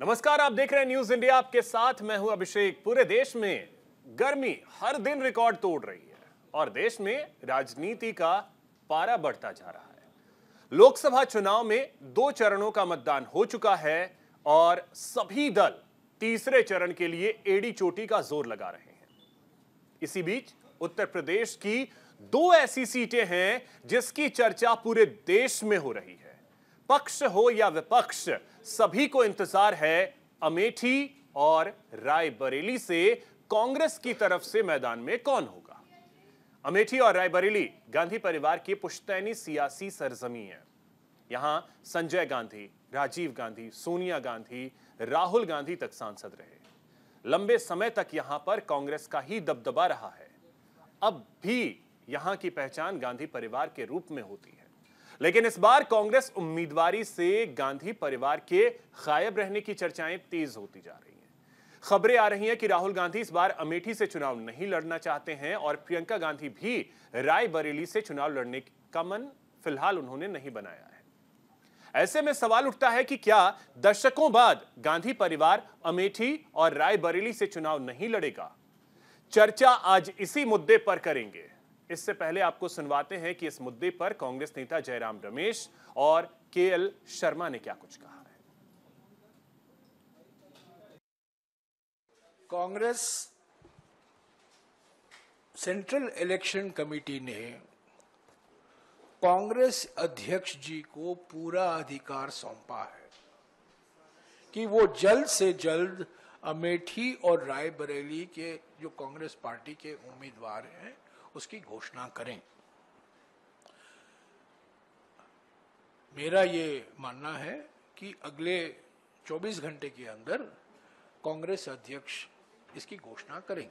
नमस्कार, आप देख रहे हैं न्यूज इंडिया। आपके साथ मैं हूं अभिषेक। पूरे देश में गर्मी हर दिन रिकॉर्ड तोड़ रही है और देश में राजनीति का पारा बढ़ता जा रहा है। लोकसभा चुनाव में 2 चरणों का मतदान हो चुका है और सभी दल तीसरे चरण के लिए एड़ी चोटी का जोर लगा रहे हैं। इसी बीच उत्तर प्रदेश की 2 ऐसी सीटें हैं जिसकी चर्चा पूरे देश में हो रही है। पक्ष हो या विपक्ष, सभी को इंतजार है अमेठी और रायबरेली से कांग्रेस की तरफ से मैदान में कौन होगा। अमेठी और रायबरेली गांधी परिवार की पुश्तैनी सियासी सरजमी है। यहां संजय गांधी, राजीव गांधी, सोनिया गांधी, राहुल गांधी तक सांसद रहे। लंबे समय तक यहां पर कांग्रेस का ही दबदबा रहा है। अब भी यहां की पहचान गांधी परिवार के रूप में होती है, लेकिन इस बार कांग्रेस उम्मीदवारी से गांधी परिवार के गायब रहने की चर्चाएं तेज होती जा रही हैं। खबरें आ रही हैं कि राहुल गांधी इस बार अमेठी से चुनाव नहीं लड़ना चाहते हैं और प्रियंका गांधी भी रायबरेली से चुनाव लड़ने का मन फिलहाल उन्होंने नहीं बनाया है। ऐसे में सवाल उठता है कि क्या दशकों बाद गांधी परिवार अमेठी और रायबरेली से चुनाव नहीं लड़ेगा। चर्चा आज इसी मुद्दे पर करेंगे। इससे पहले आपको सुनवाते हैं कि इस मुद्दे पर कांग्रेस नेता जयराम रमेश और केएल शर्मा ने क्या कुछ कहा है। कांग्रेस सेंट्रल इलेक्शन कमेटी ने कांग्रेस अध्यक्ष जी को पूरा अधिकार सौंपा है कि वो जल्द से जल्द अमेठी और रायबरेली के जो कांग्रेस पार्टी के उम्मीदवार हैं उसकी घोषणा करें। मेरा ये मानना है कि अगले 24 घंटे के अंदर कांग्रेस अध्यक्ष इसकी घोषणा करें।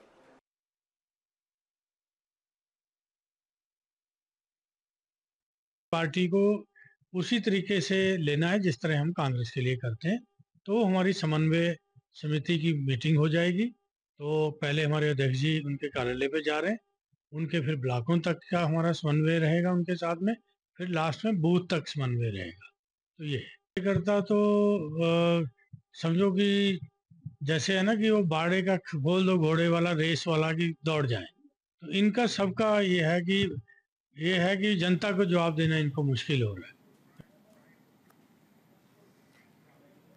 पार्टी को उसी तरीके से लेना है जिस तरह हम कांग्रेस के लिए करते हैं। तो हमारी समन्वय समिति की मीटिंग हो जाएगी। तो पहले हमारे अध्यक्ष जी उनके कार्यालय पे जा रहे हैं, उनके फिर ब्लॉकों तक का हमारा समन्वय रहेगा उनके साथ में, फिर लास्ट में बूथ तक समन्वय रहेगा। तो ये करता तो समझो कि जैसे है ना कि वो बाड़े का बोल दो घोड़े वाला रेस वाला की दौड़ जाए। तो इनका सबका ये है कि जनता को जवाब देना इनको मुश्किल हो रहा है।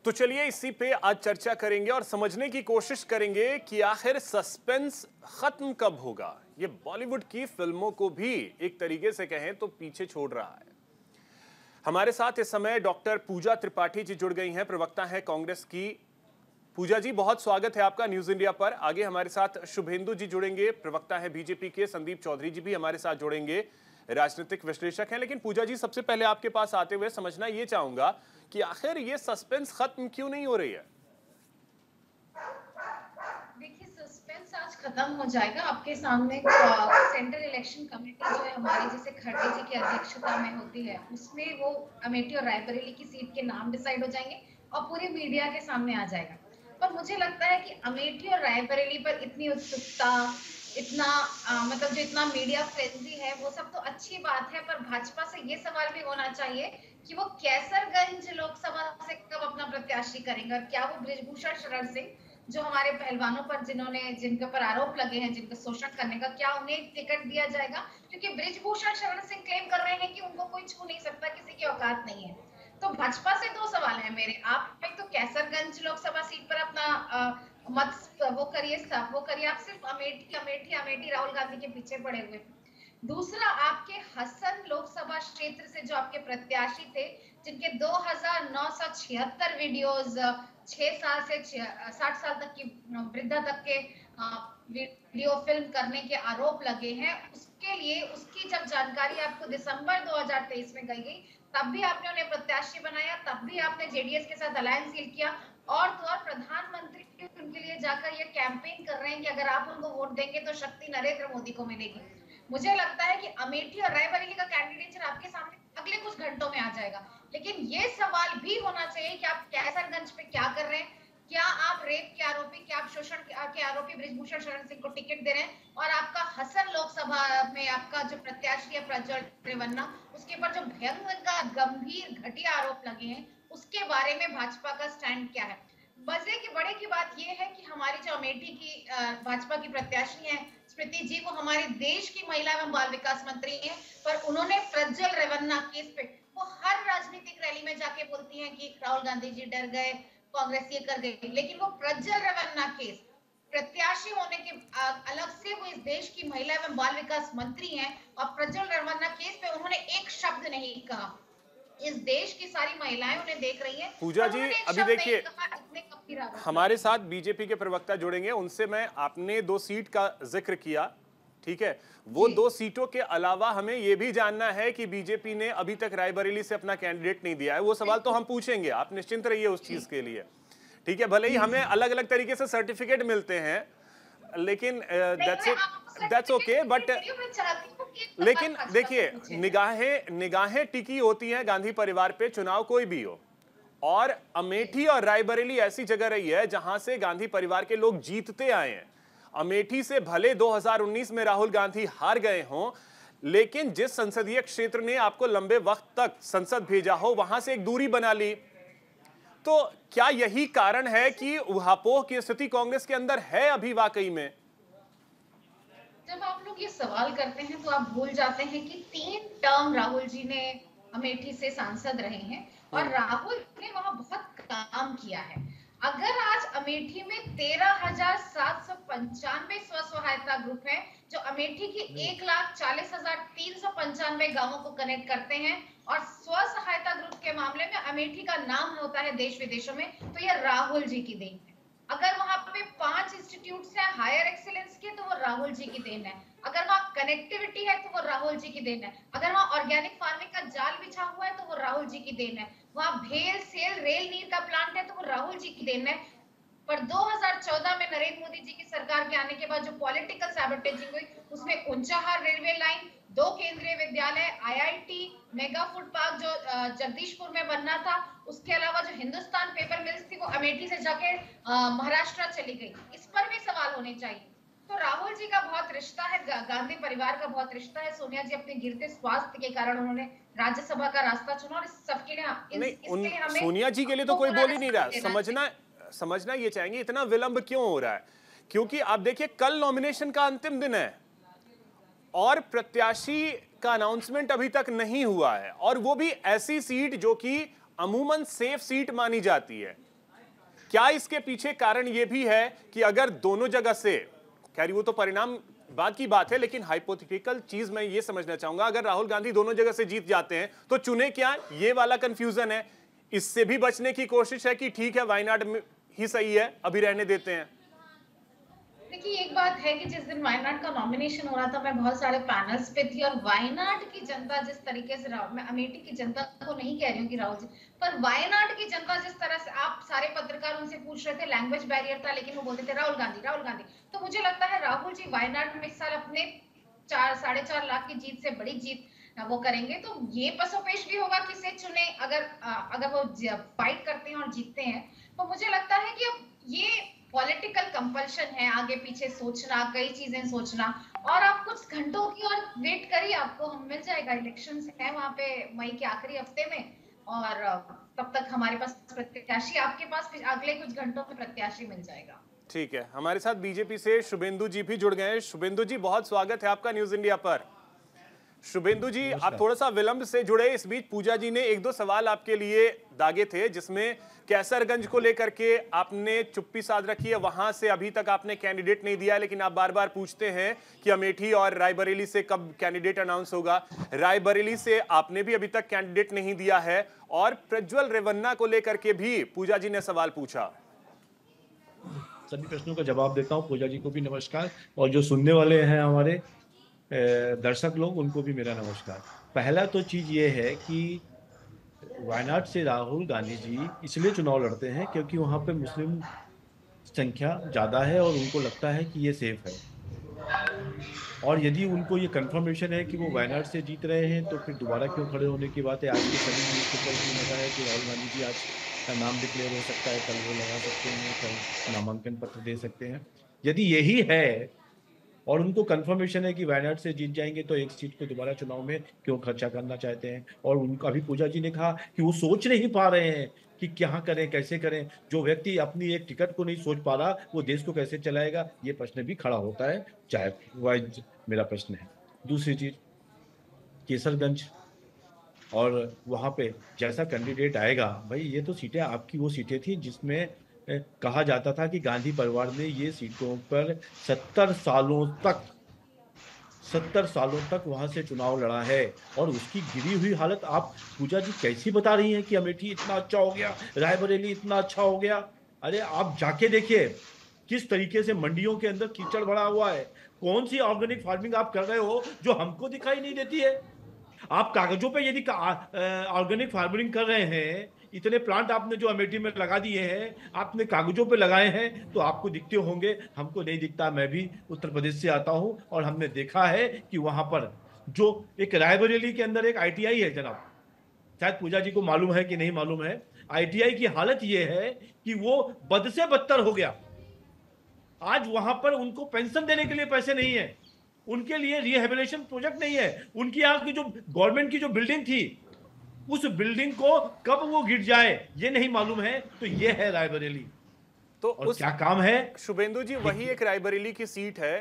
तो चलिए इसी पे आज चर्चा करेंगे और समझने की कोशिश करेंगे कि आखिर सस्पेंस खत्म कब होगा। ये बॉलीवुड की फिल्मों को भी एक तरीके से कहें तो पीछे छोड़ रहा है। हमारे साथ इस समय डॉक्टर पूजा त्रिपाठी जी जुड़ गई हैं, प्रवक्ता हैं कांग्रेस की। पूजा जी, बहुत स्वागत है आपका न्यूज इंडिया पर। आगे हमारे साथ शुभेंदु जी जुड़ेंगे, प्रवक्ता है बीजेपी के। संदीप चौधरी जी भी हमारे साथ जुड़ेंगे, राजनीतिक विश्लेषक हैं। लेकिन पूजा जी, सबसे पहले आपके पास आते हुए समझना ये चाहूंगा कि आखिर ये सस्पेंस खत्म क्यों नहीं हो रही है। देखिए, सस्पेंस आज खत्म हो जाएगा। आपके सामने सेंट्रल इलेक्शन कमेटी जो है हमारी, जैसे खड़गे जी की अध्यक्षता में होती है, उसमें वो अमेठी और रायबरेली की सीट के नाम डिसाइड हो जाएंगे और पूरे मीडिया के सामने आ जाएगा। पर मुझे लगता है कि अमेठी और रायबरेली पर इतनी उत्सुकता, इतना मतलब जो इतना मीडिया फ्रेंजी है, वो सब तो अच्छी बात है, पर भाजपा से ये सवाल भी होना चाहिए कि वो कैसरगंज लोकसभा से कब अपना प्रत्याशी करेंगे और क्या वो बृजभूषण शरण सिंह, जो हमारे पहलवानों पर जिनके ऊपर आरोप लगे हैं, जिनका शोषण करने का, क्या उन्हें टिकट दिया जाएगा? क्योंकि बृजभूषण शरण सिंह क्लेम कर रहे हैं कि उनको कोई छू नहीं सकता, किसी की औकात नहीं है। तो भाजपा से 2 सवाल है मेरे। आप एक तो कैसरगंज लोकसभा सीट पर अपना मत वो करिए आप सिर्फ अमेठी राहुल गांधी के पीछे पड़े हुए। दूसरा, आपके हसन लोकसभा क्षेत्र से जो आपके प्रत्याशी थे, जिनके 2976 वीडियोस 6 साल से 60 साल तक की वृद्धा तक के वीडियो फिल्म करने के आरोप लगे हैं, उसके लिए उसकी जब जानकारी आपको दिसंबर 2023 में गई, तब भी आपने उन्हें प्रत्याशी बनाया, तब भी आपने जेडीएस के साथ अलायंस सील किया और तो और प्रधानमंत्री उनके लिए जाकर ये कैंपेन कर रहे हैं कि अगर आप उनको वोट देंगे तो शक्ति नरेंद्र मोदी को मिलेगी। मुझे लगता है कि अमेठी और रायबरेली का कैंडिडेचर आपके सामने अगले कुछ घंटों में आ जाएगा। लेकिन ये सवाल भी होना चाहिए कि आप कैसरगंज पे क्या कर रहे हैं? क्या आप रेप के आरोपी, क्या आप शोषण के आरोपी बृजभूषण शरण सिंह को टिकट दे रहे हैं? और आपका हसन लोकसभा में आपका जो प्रत्याशी है प्रज्वल रेवन्ना, उसके ऊपर जो भयंकर गंभीर घटिया आरोप लगे हैं, उसके बारे में भाजपा का स्टैंड क्या है? मजे की बड़े की बात यह है कि हमारी जो अमेठी की भाजपा की प्रत्याशी हैं स्मृति जी, वो हमारे देश की महिला एवं बाल विकास मंत्री हैं, पर उन्होंने प्रज्वल रेवन्ना केस पे वो हर राजनीतिक रैली में जाके बोलती हैं कि राहुल गांधी जी डर गए, कांग्रेस ये कर गई, लेकिन वो प्रज्वल रेवन्ना केस प्रत्याशी होने के अलग से वो इस देश की महिला एवं बाल विकास मंत्री हैं, और प्रज्वल रेवन्ना केस पे उन्होंने एक शब्द नहीं कहा। इस देश की सारी महिलाएं उन्हें देख रही हैं। पूजा जी, अभी देखिए इतने हमारे साथ बीजेपी के प्रवक्ता जुड़ेंगे, उनसे मैं, आपने 2 सीट का जिक्र किया, ठीक है, वो 2 सीटों के अलावा हमें यह भी जानना है कि बीजेपी ने अभी तक रायबरेली से अपना कैंडिडेट नहीं दिया है। वो सवाल तो हम पूछेंगे, आप निश्चिंत रहिए उस चीज के लिए, ठीक है। भले ही हमें अलग अलग तरीके से सर्टिफिकेट मिलते हैं, लेकिन दैट्स ओके, बट लेकिन देखिए, निगाहें टिकी होती हैं गांधी परिवार पे, चुनाव कोई भी हो, और अमेठी और रायबरेली ऐसी जगह रही है जहां से गांधी परिवार के लोग जीतते आए हैं। अमेठी से भले 2019 में राहुल गांधी हार गए हों, लेकिन जिस संसदीय क्षेत्र ने आपको लंबे वक्त तक संसद भेजा हो, वहां से एक दूरी बना ली। तो क्या यही कारण है कि उहापोह की स्थिति कांग्रेस के अंदर है अभी वाकई में? जब आप लोग ये सवाल करते हैं तो आप भूल जाते हैं कि 3 टर्म राहुल जी ने अमेठी से सांसद रहे हैं, और राहुल ने वहां बहुत काम किया है। अगर आज अमेठी में 13,795 स्व सहायता ग्रुप है जो अमेठी की 1,40,395 गांवों को कनेक्ट करते हैं, और स्व सहायता ग्रुप के मामले में अमेठी का नाम होता है देश विदेशों में, तो यह राहुल जी की देन है। अगर वहां पे 5 इंस्टीट्यूट्स हैं हायर एक्सीलेंस के, तो वो राहुल जी की देन है। अगर वहां कनेक्टिविटी है तो वो राहुल जी की देन है। अगर वहां ऑर्गेनिक फार्मिंग का जाल बिछा हुआ है तो वो राहुल जी की देन है। वहां भेल सेल रेल नीर का प्लांट है तो वो राहुल जी की देन है। पर 2014 में नरेंद्र मोदी जी की सरकार के आने के बाद जो पॉलिटिकल सैबोटेजिंग हुई, उसमें ऊंचाहार रेलवे लाइन, 2 केंद्रीय विद्यालय, आईआईटी, मेगा फूड पार्क जो जगदीशपुर में बनना था, उसके अलावा जो हिंदुस्तान पेपर मिल्स थी वो अमेठी से जाके महाराष्ट्र चली गई। इस पर भी सवाल होने चाहिए। तो राहुल जी का बहुत रिश्ता है, गांधी परिवार का बहुत रिश्ता है। सोनिया जी अपने गिरते स्वास्थ्य के कारण उन्होंने राज्यसभा का रास्ता चुना, और इस सबके लिए हमें सोनिया जी के लिए तो कोई बोल ही नहीं रहा। समझना ये चाहेंगे इतना विलंब क्यों हो रहा है, क्योंकि आप देखिए कल नॉमिनेशन का अंतिम दिन है और प्रत्याशी का अनाउंसमेंट अभी तक नहीं हुआ है, और वो भी ऐसी सीट जो कि अमूमन सेफ सीट मानी जाती है। क्या इसके पीछे कारण ये भी है कि अगर दोनों जगह से, खैर वो तो परिणाम बाद की बात है, लेकिन हाइपोथेटिकल चीज मैं ये समझना चाहूंगा, अगर राहुल गांधी दोनों जगह से जीत जाते हैं तो चुने क्या, ये वाला कंफ्यूजन है। इससे भी बचने की कोशिश है कि ठीक है वायनाड ही सही है, अभी रहने देते हैं। देखिए, एक बात है कि जिस दिन वायनाड का नॉमिनेशन हो रहा था मैं बहुत सारे पैनल्स पे थी, और वायनाड की जनता जिस तरीके से, मैं अमेठी की जनता को नहीं कह रही हूँ कि राहुल जी, पर वायनाड की जनता जिस तरह से, आप सारे पत्रकार उनसे पूछ रहे थे, लैंग्वेज बैरियर था, लेकिन वो बोलते थे राहुल गांधी राहुल गांधी। तो मुझे लगता है राहुल जी वायनाड में इस साल अपने 4-4.5 लाख की जीत से बड़ी जीत वो करेंगे। तो ये पसोपेश भी होगा किसे चुने, अगर वो फाइट करते हैं और जीतते हैं। तो मुझे लगता है कि अब ये पॉलिटिकल कंपल्शन है, आगे पीछे सोचना, कई चीजें सोचना, और आप कुछ घंटों की और वेट करिए, आपको हम मिल जाएगा। इलेक्शंस है वहां पे मई के आखिरी हफ्ते में, और तब तक हमारे पास प्रत्याशी, आपके पास अगले कुछ घंटों में प्रत्याशी मिल जाएगा। ठीक है, हमारे साथ बीजेपी से शुभेंदु जी भी जुड़ गए हैं। शुभेंदु जी, बहुत स्वागत है आपका न्यूज इंडिया पर। शुभेंदु जी, आप थोड़ा सा विलंब से जुड़े। इस बीच पूजा जी ने 1-2 सवाल आपके लिए दागे थे, जिसमें कैसरगंज को लेकर के आपने चुप्पी साध रखी है, वहां से अभी तक आपने कैंडिडेट नहीं दिया, लेकिन आप बार बार पूछते हैं कि अमेठी और रायबरेली से कब कैंडिडेट अनाउंस होगा। रायबरेली से आपने भी अभी तक कैंडिडेट नहीं दिया है, और प्रज्वल रेवन्ना को लेकर के भी पूजा जी ने सवाल पूछा। सभी प्रश्नों का जवाब देता हूं। पूजा जी को भी नमस्कार, और जो सुनने वाले हैं हमारे दर्शक लोग, उनको भी मेरा नमस्कार। पहला तो चीज़ ये है कि वायनाड से राहुल गांधी जी इसलिए चुनाव लड़ते हैं क्योंकि वहाँ पे मुस्लिम संख्या ज़्यादा है और उनको लगता है कि ये सेफ है। और यदि उनको ये कंफर्मेशन है कि वो वायनाड से जीत रहे हैं तो फिर दोबारा क्यों खड़े होने की बात है। आज के सभी न्यूज़पेपर में लगा है कि राहुल गांधी जी आज का नाम डिक्लेयर हो सकता है, कल वो लगा सकते हैं, कल नामांकन पत्र दे सकते हैं। यदि यही है और उनको कंफर्मेशन है कि वायनाड से जीत जाएंगे तो एक सीट को दोबारा चुनाव में क्यों खर्चा करना चाहते हैं। और उनका अभी पूजा जी ने कहा कि वो सोच नहीं पा रहे हैं कि क्या करें, कैसे करें। जो व्यक्ति अपनी एक टिकट को नहीं सोच पा रहा, वो देश को कैसे चलाएगा, ये प्रश्न भी खड़ा होता है, चाहे वाइज मेरा प्रश्न है। दूसरी चीज, केसरगंज और वहां पे जैसा कैंडिडेट आएगा, भाई ये तो सीटें आपकी वो सीटें थी जिसमें कहा जाता था कि गांधी परिवार ने ये सीटों पर 70 सालों तक वहां से चुनाव लड़ा है। और उसकी गिरी हुई हालत आप पूजा जी कैसी बता रही हैं कि अमेठी इतना अच्छा हो गया, रायबरेली इतना अच्छा हो गया। अरे आप जाके देखिए किस तरीके से मंडियों के अंदर कीचड़ भरा हुआ है। कौन सी ऑर्गेनिक फार्मिंग आप कर रहे हो जो हमको दिखाई नहीं देती है। आप कागजों पे यदि ऑर्गेनिक फार्मिंग कर रहे हैं, इतने प्लांट आपने जो अमेठी में लगा दिए हैं, आपने कागजों पे लगाए हैं, तो आपको दिखते होंगे, हमको नहीं दिखता। मैं भी उत्तर प्रदेश से आता हूं और हमने देखा है कि वहां पर जो एक रायबरेली के अंदर एक आईटीआई है जनाब, शायद पूजा जी को मालूम है कि नहीं मालूम है। आईटीआई की हालत यह है कि वो बद से बदतर हो गया। आज वहां पर उनको पेंशन देने के लिए पैसे नहीं है, उनके लिए रिहेबिलिटेशन प्रोजेक्ट नहीं है। उनकी यहाँ की जो गवर्नमेंट की जो बिल्डिंग थी, उस बिल्डिंग को कब वो गिर जाए ये नहीं मालूम है। तो ये है रायबरेली। तो और उस क्या काम है शुभेंदु जी, वही एक रायबरेली की सीट है,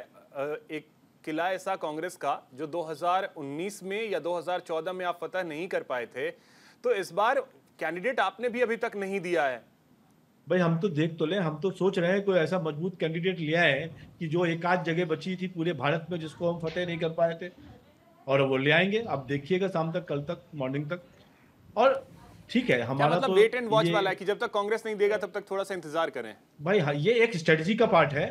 एक किला ऐसा कांग्रेस का जो 2019 में या 2014 में आप फतह नहीं कर पाए थे। तो इस बार कैंडिडेट आपने भी अभी तक नहीं दिया है। भाई, हम तो देख तो ले, हम तो सोच रहे हैं कोई ऐसा मजबूत कैंडिडेट लिया है कि जो एक आध जगह बची थी पूरे भारत में जिसको हम फतेह नहीं कर पाए थे, और वो ले आएंगे। आप देखिएगा शाम तक, कल तक, मॉर्निंग तक। और ठीक है, क्या हमारा मतलब तो वेट एंड वॉच ये, वाला है कि जब तक कांग्रेस नहीं देगा तब तक थोड़ा सा इंतजार करें? भाई हाँ, ये एक स्ट्रेटजी का पार्ट है।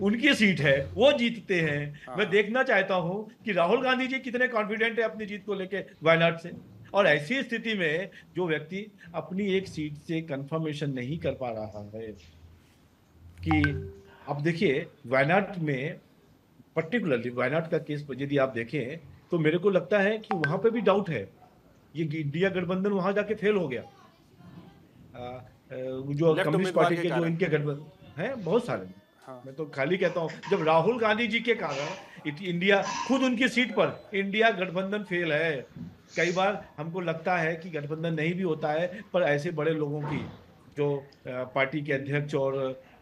उनकी सीट है, वो जीतते हैं। मैं देखना चाहता हूं कि राहुल गांधी जी कितने कॉन्फिडेंट है अपनी जीत को लेके वायनाड से। और ऐसी स्थिति में जो व्यक्ति अपनी एक सीट से कंफर्मेशन नहीं कर पा रहा है, कि अब देखिए वायनाड में, पर्टिकुलरली वायनाड का केस यदि आप देखें तो मेरे को लगता है कि वहां पे भी डाउट है। ये इंडिया गठबंधन वहां जाके फेल हो गया। जो लेफ्ट कम्युनिस्ट उम्मीदवार पार्टी के के जो कारण। इनके गठबंधन हैं बहुत सारे। हाँ। मैं तो खाली कहता हूं, जब राहुल गांधी जी के कारण इंडिया, खुद उनकी सीट पर इंडिया गठबंधन फेल है। कई बार हमको लगता है कि गठबंधन नहीं भी होता है, पर ऐसे बड़े लोगों की जो पार्टी के अध्यक्ष और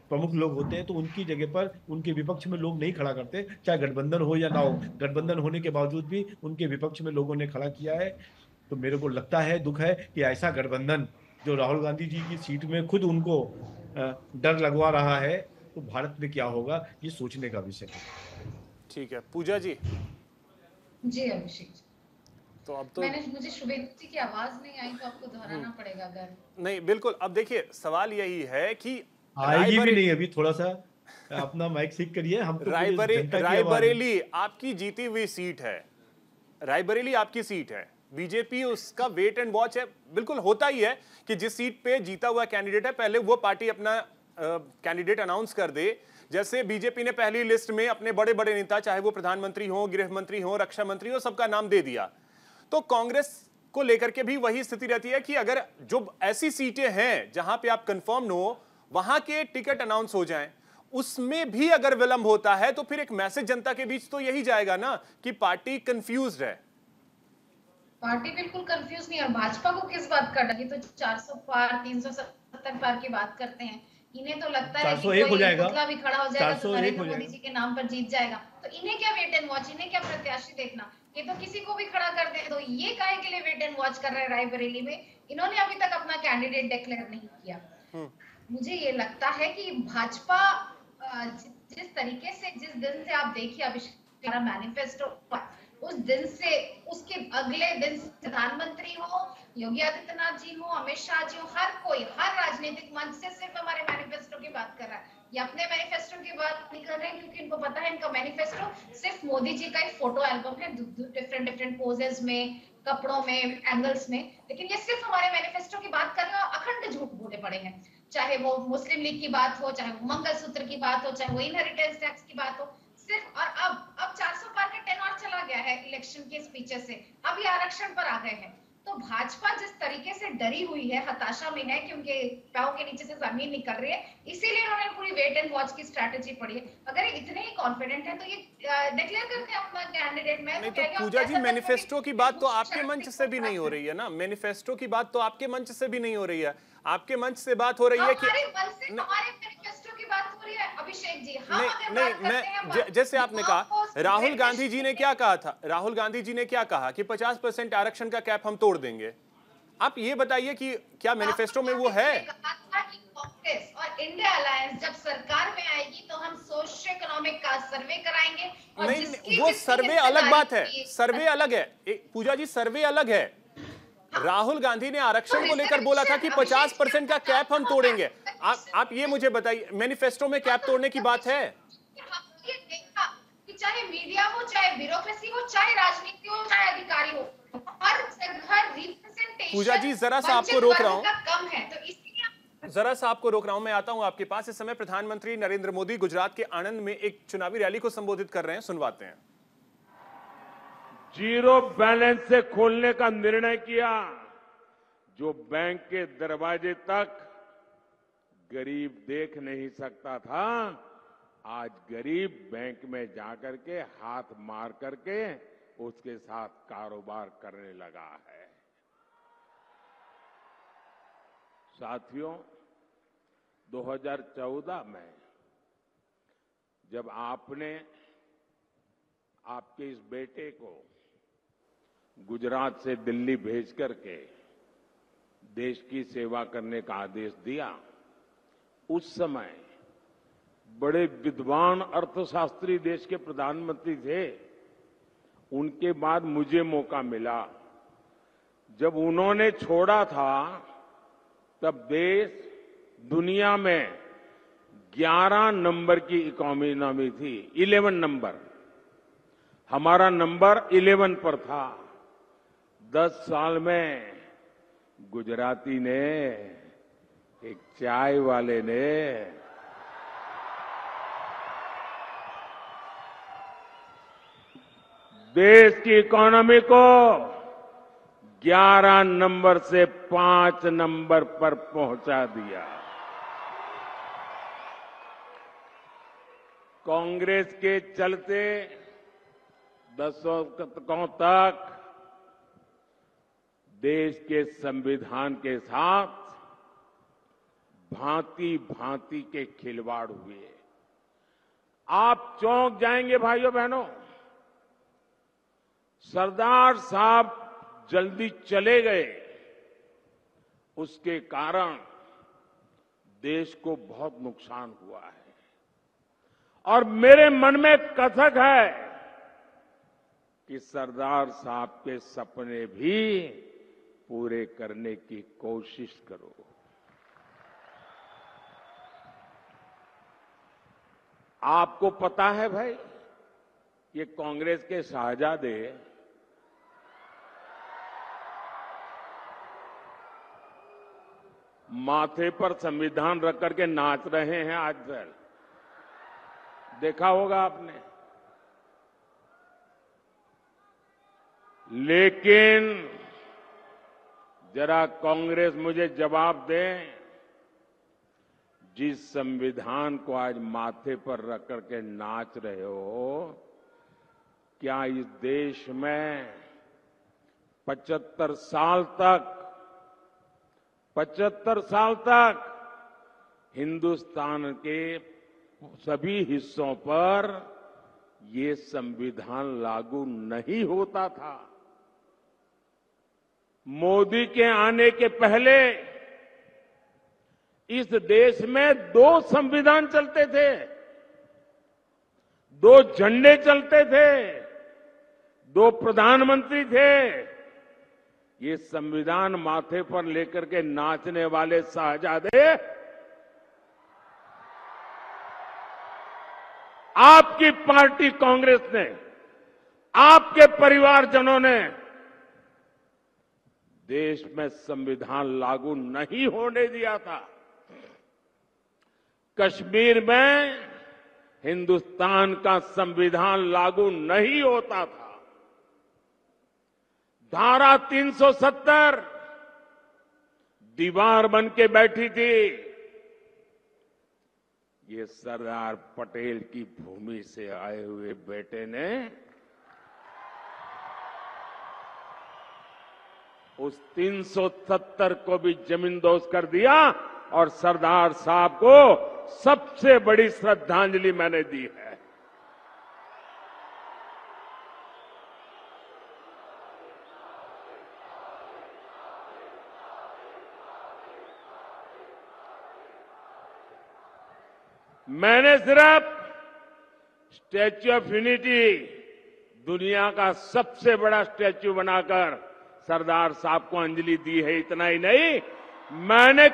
प्रमुख लोग होते हैं, तो उनकी जगह पर उनके विपक्ष में लोग नहीं खड़ा करते, चाहे गठबंधन हो या ना हो। गठबंधन होने के बावजूद भी उनके विपक्ष में लोगों ने खड़ा किया है। तो मेरे को लगता है, दुख है कि ऐसा गठबंधन जो राहुल गांधी जी की सीट में खुद उनको डर लगवा रहा है, तो भारत में क्या होगा, ये सोचने का विषय है। ठीक है पूजा जी। जी अभिषेक जी। तो अब तो मुझे शुभेंदु जी की आवाज नहीं आई, तो आपको दोहराना पड़ेगा अगर नहीं, बिल्कुल। अब देखिए सवाल यही है कि आएगी भी नहीं, अभी थोड़ा सा अपना माइक सीख करिए। हम तो रायबरेली आपकी जीती हुई सीट है, रायबरेली आपकी सीट है। बीजेपी उसका वेट एंड वॉच है। बिल्कुल होता ही है कि जिस सीट पे जीता हुआ कैंडिडेट है, पहले वो पार्टी अपना कैंडिडेट अनाउंस कर दे। जैसे बीजेपी ने पहली लिस्ट में अपने बड़े बड़े नेता, चाहे वो प्रधानमंत्री हो, गृह मंत्री हो, रक्षा मंत्री हो, सबका नाम दे दिया। तो कांग्रेस को लेकर के भी वही स्थिति रहती है कि अगर जो ऐसी सीटें हैं जहां पे आप कंफर्म हो, वहां के टिकट अनाउंस हो जाएं, उसमें भी अगर विलंब होता है तो फिर एक मैसेज जनता के बीच तो यही जाएगा ना कि पार्टी कंफ्यूज्ड है। पार्टी बिल्कुल कंफ्यूज नहीं है। और भाजपा को किस बात का डर? ये तो 400 पार, 370 पार की बात करते हैं। इन्हें तो लगता है कि कोई पुतला भी खड़ा हो जाएगा तो नरेंद्र मोदी जी के नाम पर जीत जाएगा। तो इन्हें क्या वेट एंड वॉच, इन्हें क्या प्रत्याशी देखना, ये तो किसी को भी खड़ा कर दे। तो ये काहे के लिए वेट एंड वॉच कर रहे हैं रायबरेली में? इन्होंने अभी तक अपना कैंडिडेट डिक्लेयर नहीं किया। मुझे ये लगता है कि भाजपा जिस तरीके से, जिस दिन से आप देखिए अभिषेक मैनिफेस्टो, उस दिन से उसके अगले दिन प्रधानमंत्री हो, योगी आदित्यनाथ जी हो, अमित शाह जी हो, हर कोई, हर राजनीतिक मंच से सिर्फ हमारे मैनिफेस्टो की बात कर रहा है। ये अपने मैनिफेस्टो की बात नहीं कर रहे हैं, क्योंकि इनको पता है इनका मैनिफेस्टो सिर्फ मोदी जी का एक फोटो एल्बम है, डिफरेंट पोजेस में, कपड़ों में, एंगल्स में। लेकिन ये सिर्फ हमारे मैनिफेस्टो की बात कर रहे हैं और अखंड झूठ बोले पड़े हैं। चाहे वो मुस्लिम लीग की बात हो, चाहे वो मंगलसूत्र की बात हो, चाहे वो इनहेरिटेंस टैक्स की बात हो, सिर्फ। और अब 400 पार का टेनर चला गया है इलेक्शन के स्पीचेस से, अब ये आरक्षण पर आ गए हैं। तो भाजपा जिस तरीके से डरी हुई है, हताशा में है कि उनके पैरों के नीचे से जमीन निकल रही है, इसीलिए उन्होंने पूरी वेट एंड वॉच की स्ट्रैटेजी पड़ी है। अगर ये इतने ही कॉन्फिडेंट है तो ये डिक्लेयर करते हैं अपना कैंडिडेट। मैं नहीं तो पूजा जी, मैनिफेस्टो की बात तो आपके मंच से भी नहीं हो रही है ना, मैनिफेस्टो की बात तो आपके मंच से भी नहीं हो रही है। आपके मंच से बात हो रही है कि हमारे मन से हमारे मैनिफेस्टो की बात हो रही है अभिषेक जी। हम नहीं अगर नहीं बात करते हैं मैं जैसे आपने कहा, आपको राहुल गांधी जी ने क्या कहा था, राहुल गांधी जी ने क्या कहा कि 50% आरक्षण का कैप हम तोड़ देंगे। आप ये बताइए कि क्या मैनिफेस्टो में वो है? कांग्रेस और इंडिया अलायंस जब सरकार में आएगी तो हम सोशियो इकोनॉमिक का सर्वे कराएंगे और नहीं, जिसकी वो जिसकी सर्वे अलग बात है, हिस्सेदारी सर्वे अलग है। पूजा जी, सर्वे अलग है। राहुल गांधी ने आरक्षण को लेकर बोला था कि 50% का कैप हम तोड़ेंगे। आप ये मुझे बताइए, मैनिफेस्टो में कैप तोड़ने की बात है? ये देखा कि चाहे मीडिया हो, चाहे ब्यूरोक्रेसी हो, चाहे राजनीति हो, चाहे अधिकारी हो, हर रिप्रेजेंटेशन पूजा जी, जरा सा आपको रोक रहा हूं, कम है, तो इसलिए जरा सा आपको रोक रहा हूं। मैं आता हूं आपके पास। इस समय प्रधानमंत्री नरेंद्र मोदी गुजरात के आणंद में एक चुनावी रैली को संबोधित कर रहे हैं, सुनवाते हैं। जीरो बैलेंस से खोलने का निर्णय किया, जो बैंक के दरवाजे तक गरीब देख नहीं सकता था, आज गरीब बैंक में जाकर के हाथ मार करके उसके साथ कारोबार करने लगा है। साथियों, 2014 में जब आपने आपके इस बेटे को गुजरात से दिल्ली भेज करके देश की सेवा करने का आदेश दिया, उस समय बड़े विद्वान अर्थशास्त्री देश के प्रधानमंत्री थे। उनके बाद मुझे मौका मिला, जब उन्होंने छोड़ा था तब देश दुनिया में 11 नंबर की इकोनॉमी थी, 11 नंबर। हमारा नंबर 11 पर था। 10 साल में गुजराती ने, एक चाय वाले ने देश की इकोनॉमी को 11 नंबर से 5 नंबर पर पहुंचा दिया। कांग्रेस के चलते दशकों तक देश के संविधान के साथ भांति भांति के खिलवाड़ हुए। आप चौंक जाएंगे भाइयों बहनों, सरदार साहब जल्दी चले गए, उसके कारण देश को बहुत नुकसान हुआ है। और मेरे मन में कसक है कि सरदार साहब के सपने भी पूरे करने की कोशिश करो। आपको पता है भाई, ये कांग्रेस के शाहजादे माथे पर संविधान रख करके नाच रहे हैं आजकल, देखा होगा आपने। लेकिन जरा कांग्रेस मुझे जवाब दे, जिस संविधान को आज माथे पर रख करके नाच रहे हो, क्या इस देश में 75 साल तक हिंदुस्तान के सभी हिस्सों पर ये संविधान लागू नहीं होता था? मोदी के आने के पहले इस देश में 2 संविधान चलते थे, 2 झंडे चलते थे, 2 प्रधानमंत्री थे। ये संविधान माथे पर लेकर के नाचने वाले शाहजादे आपकी पार्टी कांग्रेस ने, आपके परिवारजनों ने देश में संविधान लागू नहीं होने दिया था। कश्मीर में हिंदुस्तान का संविधान लागू नहीं होता था। धारा 370 दीवार बन के बैठी थी। ये सरदार पटेल की भूमि से आए हुए बेटे ने उस 370 को भी जमींदोज कर दिया और सरदार साहब को सबसे बड़ी श्रद्धांजलि मैंने दी है। मैंने सिर्फ स्टैच्यू ऑफ यूनिटी, दुनिया का सबसे बड़ा स्टैच्यू बनाकर सरदार साहब को अंजलि दी है, इतना ही नहीं, मैंने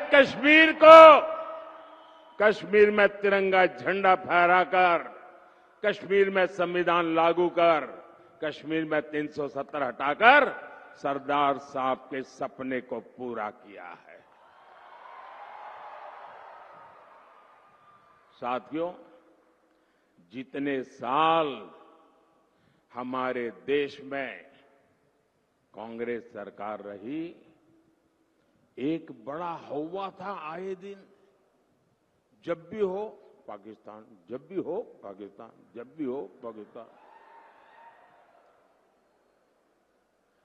कश्मीर में तिरंगा झंडा फहराकर, कश्मीर में संविधान लागू कर, कश्मीर में 370 हटाकर सरदार साहब के सपने को पूरा किया है। साथियों, जितने साल हमारे देश में कांग्रेस सरकार रही, एक बड़ा हौवा था आए दिन, जब भी हो पाकिस्तान, जब भी हो पाकिस्तान, जब भी हो पाकिस्तान।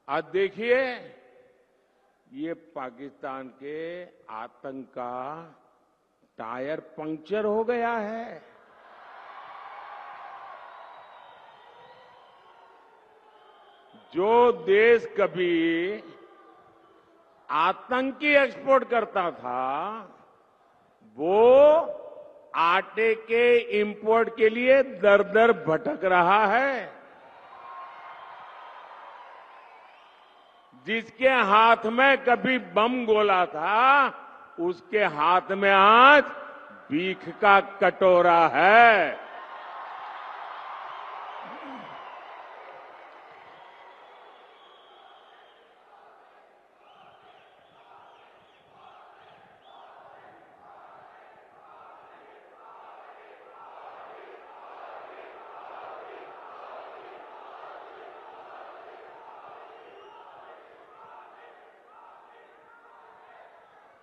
आज देखिए, ये पाकिस्तान के आतंक का टायर पंक्चर हो गया है। जो देश कभी आतंकी एक्सपोर्ट करता था, वो आटे के इंपोर्ट के लिए दर दर भटक रहा है। जिसके हाथ में कभी बम गोला था, उसके हाथ में आज भीख का कटोरा है।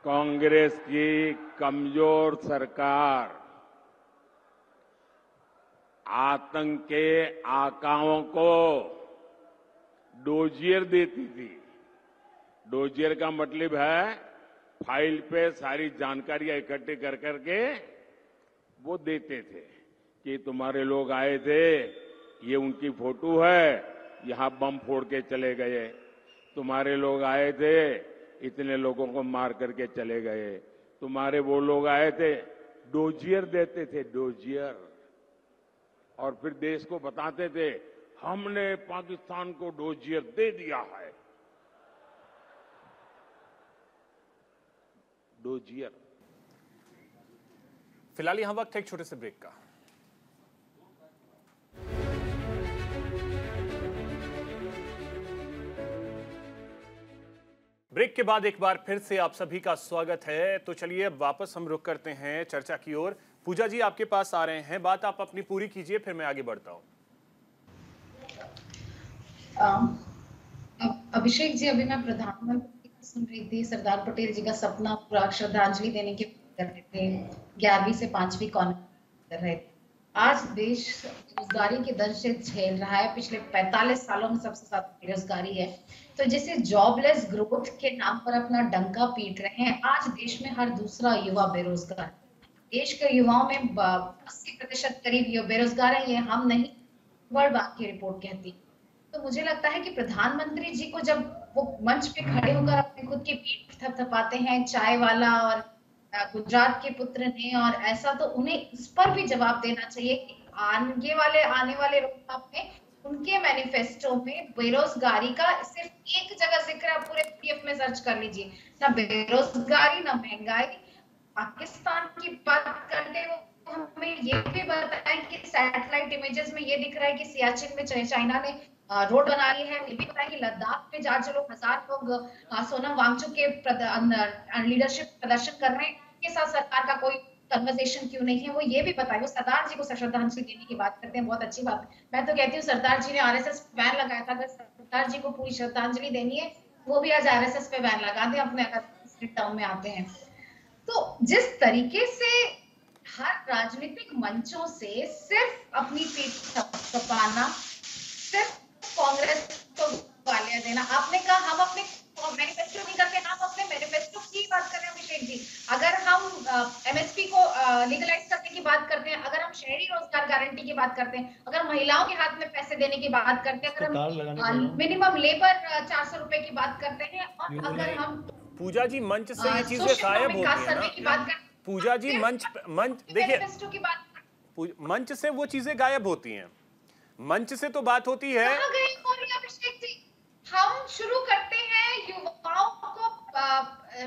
कांग्रेस की कमजोर सरकार आतंक के आकाओं को डोजियर देती थी। डोजियर का मतलब है फाइल पे सारी जानकारियां इकट्ठी कर करके वो देते थे कि तुम्हारे लोग आए थे, ये उनकी फोटो है, यहां बम फोड़ के चले गए, तुम्हारे लोग आए थे, इतने लोगों को मार करके चले गए, तुम्हारे वो लोग आए थे। डोजियर देते थे, डोजियर। और फिर देश को बताते थे, हमने पाकिस्तान को डोजियर दे दिया है। डोजियर। फिलहाल यहां वक्त है एक छोटे से ब्रेक का। ब्रेक के बाद एक बार फिर से आप सभी का स्वागत है। तो चलिए अब वापस हम रुक करते हैं चर्चा की ओर। पूजा जी आपके पास आ रहे हैं, बात आप अपनी पूरी कीजिए, फिर मैं आगे बढ़ता हूं। अभिषेक जी, अभी मैं प्रधानमंत्री सुन रही थी, सरदार पटेल जी का सपना पूरा श्रद्धांजलि देने की कर रहे थे, 11वीं से 5वीं कॉन्फ्रेंस कर रहे थे। आज देश बेरोजगारी के दर्द से झेल रहा है। पिछले 45 सालों में सबसे ज्यादा बेरोजगारी है। तो जैसे जॉबलेस ग्रोथ के नाम पर अपना डंका पीट रहे हैं, आज देश में हर दूसरा युवा बेरोजगार। देश के युवाओं में 80% करीब बेरोजगार है, ये हम नहीं, वर्ल्ड बैंक की रिपोर्ट कहती है। तो मुझे लगता है कि प्रधानमंत्री जी को जब वो मंच पे खड़े होकर अपने खुद की पीठ थपथपाते हैं, चाय वाला और गुजरात के पुत्र ने, और ऐसा तो उन्हें इस पर भी जवाब देना चाहिए कि आने वाले रोडमैप में उनके मैनिफेस्टो में बेरोजगारी का सिर्फ एक जगह जिक्र है, पूरे पीडीएफ में सर्च कर लीजिए, ना बेरोजगारी ना महंगाई। पाकिस्तान की बात करते वो हमें ये भी बताएं कि सैटेलाइट इमेजेस में ये दिख रहा है कि सियाचिन में चाइना ने रोड बना ली है। ये भी पता है कि लद्दाख में जहाँ चलो 1000 लोग सोनम वांगचुक के लीडरशिप प्रदर्शन कर रहे हैं, के साथ सरकार का कोई कन्वर्सेशन क्यों नहीं है, वो ये भी बताए। वो सरदार जी को श्रद्धांजलि देने की बात करते हैं, बहुत अच्छी बात। मैं तो कहती हूँ सरदार जी ने आरएसएस पे बैन लगाया था, अगर सरदार जी को पूरी श्रद्धांजलि देनी है, वो भी आज आरएसएस पे बैन लगा दें अपने, अगर टाउन में आते हैं। तो जिस तरीके से हर राजनीतिक मंचों से सिर्फ अपनी पीठ थपथपाना, सिर्फ कांग्रेस को गालियां देना, आपने कहा हम अपने मैनिफेस्टो नहीं करते, हम अपने मैनिफेस्टो की बात कर रहे हैं अभिषेक जी। अगर हम एमएसपी को लीगलाइज करने की बात करते हैं, अगर हम शहरी रोजगार गारंटी की बात करते हैं, अगर महिलाओं के हाथ में पैसे देने की बात करते हैं, अगर हम मिनिमम लेबर 400 रुपए की बात करते हैं, और अगर हम पूजा जी मंच से ये चीजें गायब होती है ना। पूजा जी मंच देखिए, मंच से वो चीजें गायब होती हैं, मंच से तो बात होती है। अभिषेक जी, हम शुरू करते हैं युवाओं को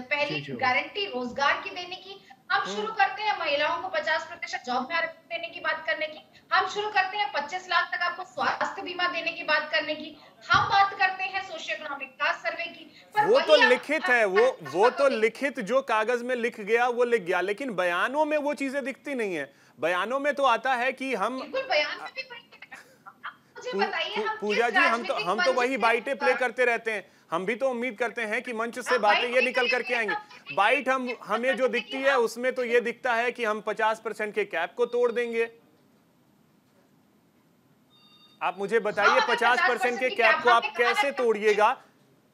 पहली गारंटी रोजगार की देने की, हम शुरू करते हैं महिलाओं को 50% जॉब में आरक्षण देने की बात करने की, हम शुरू करते हैं 25 लाख तक आपको स्वास्थ्य बीमा देने की बात करने की, हम बात करते हैं सोशियो इकोनॉमिक क्लास सर्वे की। पर वो तो लिखित है, वो तो लिखित जो कागज में लिख गया वो लिख गया, लेकिन बयानों में वो चीजें दिखती नहीं है। बयानों में तो आता है कि हम, बयान में भी पूजा जी हम तो वही बाइटें प्ले करते रहते हैं। हम भी तो उम्मीद करते हैं कि मंच से बातें ये निकल करके आएंगी। बाइट हमें जो दिखती है उसमें तो ये दिखता है कि हम 50% के कैप को तोड़ देंगे। आप मुझे बताइए 50% के कैप को आप कैसे तोड़िएगा?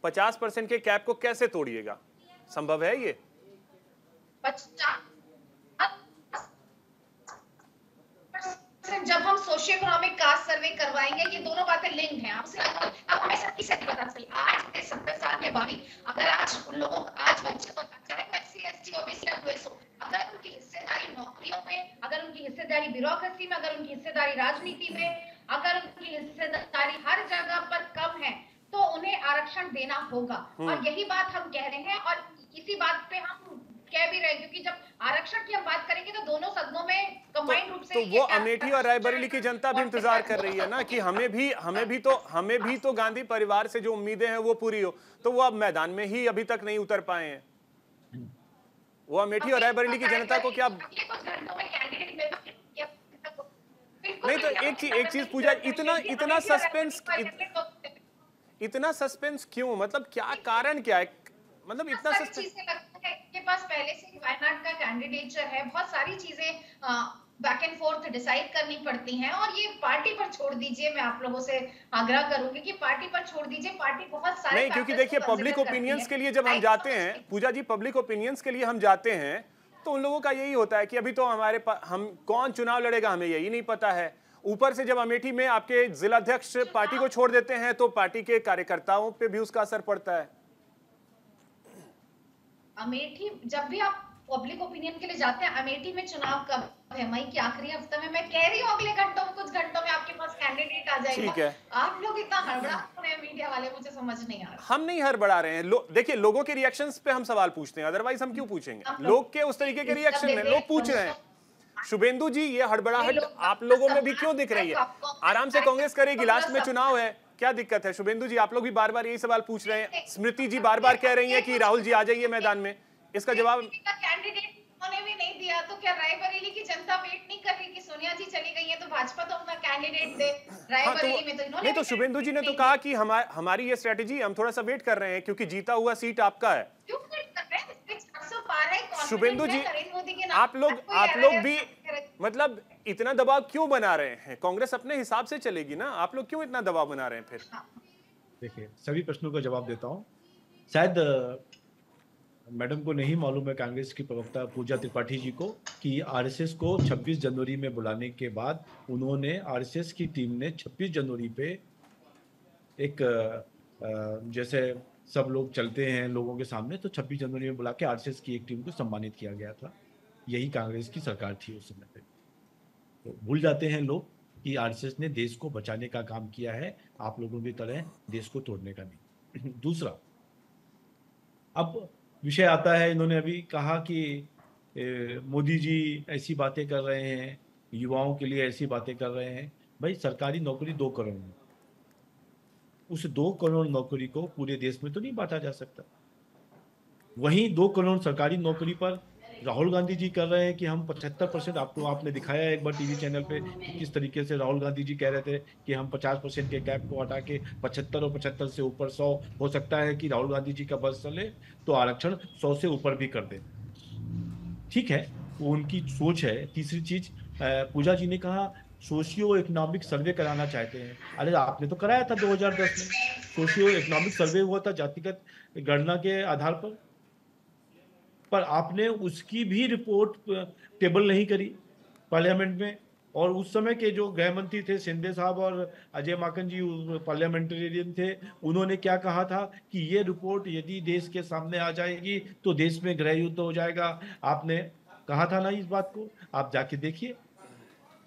50% के कैप को कैसे तोड़िएगा? संभव है ये? जब हम सोशियो इकोनॉमिक कास्ट सर्वे करवाएंगे, ये दोनों बातें लिंक्ड हैं। अब हमें सही से पता चले आज के 70 साल में भाभी, अगर आज उन लोगों आज बच्चे को एससी एसटी ओबीसी अगर उनकी हिस्सेदारी नौकरियों में, अगर उनकी हिस्सेदारी ब्यूरोक्रेसी में, अगर उनकी हिस्सेदारी राजनीति में, अगर उनकी हिस्सेदारी हर जगह पर कम है, तो उन्हें आरक्षण देना होगा। और यही बात हम कह रहे हैं, और इसी बात पे हम कह भी रहे, क्योंकि जब आरक्षण की हम बात करेंगे तो दोनों सदनों में कंबाइंड रूप से तो वो अमेठी और रायबरेली की जनता भी इंतजार कर रही है ना कि हमें भी तो गांधी परिवार से जो उम्मीदें हैं वो पूरी हो। तो वो अब मैदान में ही अभी तक नहीं उतर पाए हैं। वो अमेठी और रायबरेली की जनता को क्या नहीं, तो एक चीज पूजा, इतना सस्पेंस क्यों? मतलब क्या कारण क्या है? मतलब इतना सस्पेंस के पास पहले से वायनाड का कैंडिडेचर है, बहुत सारी चीजें बैक एंड फोर्थ डिसाइड करनी पड़ती हैं, और ये पार्टी पर छोड़ दीजिए। मैं आप लोगों से आग्रह करूंगी कि पार्टी पर छोड़ दीजिए। पार्टी बहुत सारे नहीं, क्योंकि देखिए पब्लिक ओपिनियंस के लिए जब हम जाते हैं, पूजा जी पब्लिक ओपिनियंस के लिए हम जाते हैं, तो उन लोगों का यही होता है कि अभी तो हम कौन चुनाव लड़ेगा हमें यही नहीं पता है। ऊपर से जब अमेठी में आपके जिलाध्यक्ष पार्टी को छोड़ देते हैं तो पार्टी के कार्यकर्ताओं पे भी उसका असर पड़ता है। अमेठी जब भी आप पब्लिक ओपिनियन के लिए जाते हैं, अमेठी में चुनाव कब है? मई के आखिरी हफ्ते में। मैं कह रही हूँ अगले घंटों में, कुछ घंटों में आपके पास कैंडिडेट आ जाएगा। ठीक है। आप लोग इतना हड़बड़ा रहे हैं मीडिया वाले, मुझे समझ नहीं आ रहा। हम नहीं हड़बड़ा रहे हैं। देखिए लोगों के रिएक्शंस पे हम सवाल पूछते हैं, अदरवाइज हम क्यों पूछेंगे? लोग के उस तरीके के रिएक्शन है, लोग पूछ रहे हैं। शुभेंदु जी, ये हड़बड़ाहट आप लोगों में भी क्यों दिख रही है? आराम से कांग्रेस करेगी, लास्ट में चुनाव है, क्या दिक्कत है? शुभेंदु जी, आप लोग भी बार बार यही सवाल पूछ रहे हैं। स्मृति जी बार बार कह रही है कि राहुल जी आ जाइए मैदान में। इसका जवाब कैंडिडेट उन्होंने भी नहीं दिया, तो क्या रायबरेली की जनता वेट नहीं कर रही कि सोनिया जी चली गई है तो भाजपा तो अपना कैंडिडेट दे? रायबरेली में तो इन्होंने नहीं, तो शुभेंदु जी ने तो कहा कि हमारी ये स्ट्रेटेजी, हम थोड़ा सा वेट कर रहे हैं क्योंकि जीता हुआ सीट आपका है। क्यों वेट कर रहे हैं? 400 पार है। शुभेंदु जी, आप लोग भी मतलब इतना दबाव क्यों बना रहे हैं? कांग्रेस अपने हिसाब से चलेगी ना, आप लोग क्यों इतना दबाव बना रहे हैं फिर? देखिए, सभी प्रश्नों का जवाब देता हूँ। शायद मैडम को नहीं मालूम है, कांग्रेस की प्रवक्ता पूजा त्रिपाठी जी को, कि आरएसएस को 26 जनवरी में बुलाने के बाद उन्होंने, आरएसएस की टीम ने 26 जनवरी पे एक जैसे सब लोग चलते हैं लोगों के सामने, तो 26 जनवरी में बुला के आरएसएस की एक टीम को सम्मानित किया गया था। यही कांग्रेस की सरकार थी उस समय पे। तो भूल जाते हैं लोग कि आरएसएस ने देश को बचाने का काम किया है, आप लोगों की तरह देश को तोड़ने का नहीं। दूसरा, अब विषय आता है, इन्होंने अभी कहा कि मोदी जी ऐसी बातें कर रहे हैं, युवाओं के लिए ऐसी बातें कर रहे हैं। भाई, सरकारी नौकरी 2 करोड़ में, उस 2 करोड़ नौकरी को पूरे देश में तो नहीं बांटा जा सकता। वहीं 2 करोड़ सरकारी नौकरी पर राहुल गांधी जी कर रहे हैं कि हम 75%, आपने दिखाया एक बार टीवी चैनल पे कि किस तरीके से राहुल गांधी जी कह रहे थे कि हम 50% के कैप को हटा के 75 और 75 से ऊपर 100 हो सकता है कि राहुल गांधी जी का बस चले तो आरक्षण 100 से ऊपर भी कर दे। ठीक है, वो उनकी सोच है। तीसरी चीज, पूजा जी ने कहा सोशियो इकोनॉमिक सर्वे कराना चाहते हैं। अरे आपने तो कराया था 2010 में, सोशियो इकोनॉमिक सर्वे हुआ था जातिगत गणना के आधार पर आपने उसकी भी रिपोर्ट टेबल नहीं करी पार्लियामेंट में। और उस समय के जो गृह मंत्री थे शिंदे साहब और अजय माकन जी पार्लियामेंटेरियन थे, उन्होंने क्या कहा था कि ये रिपोर्ट यदि देश के सामने आ जाएगी तो देश में गृह युद्ध हो जाएगा। आपने कहा था ना इस बात को, आप जाके देखिए।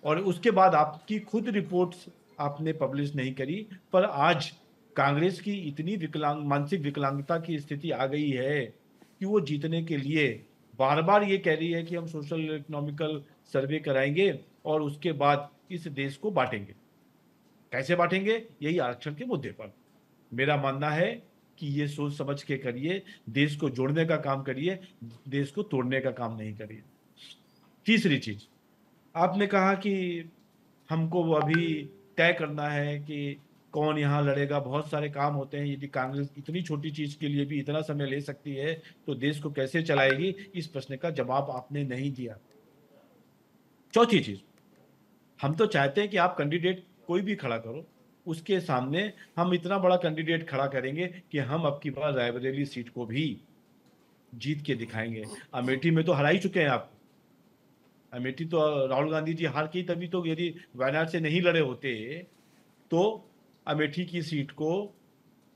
और उसके बाद आपकी खुद रिपोर्ट्स आपने पब्लिश नहीं करी। पर आज कांग्रेस की इतनी मानसिक विकलांगता की स्थिति आ गई है कि वो जीतने के लिए बार बार ये कह रही है कि हम सोशल इकोनॉमिकल सर्वे कराएंगे और उसके बाद इस देश को बांटेंगे। कैसे बांटेंगे? यही आरक्षण के मुद्दे पर। मेरा मानना है कि ये सोच समझ के करिए, देश को जोड़ने का काम करिए, देश को तोड़ने का काम नहीं करिए। तीसरी चीज, आपने कहा कि हमको अभी तय करना है कि कौन यहाँ लड़ेगा, बहुत सारे काम होते हैं। यदि कांग्रेस इतनी छोटी चीज के लिए भी इतना समय ले सकती है तो देश को कैसे चलाएगी? इस प्रश्न का जवाब आपने नहीं दिया। चौथी चीज, हम तो चाहते हैं कि आप कैंडिडेट कोई भी खड़ा करो, उसके सामने हम इतना बड़ा कैंडिडेट खड़ा करेंगे कि हम अब की बार रायबरेली सीट को भी जीत के दिखाएंगे। अमेठी में तो हरा ही चुके हैं आप। अमेठी तो राहुल गांधी जी हार की, तभी तो यदि वायनाड से नहीं लड़े होते तो अमेठी की सीट को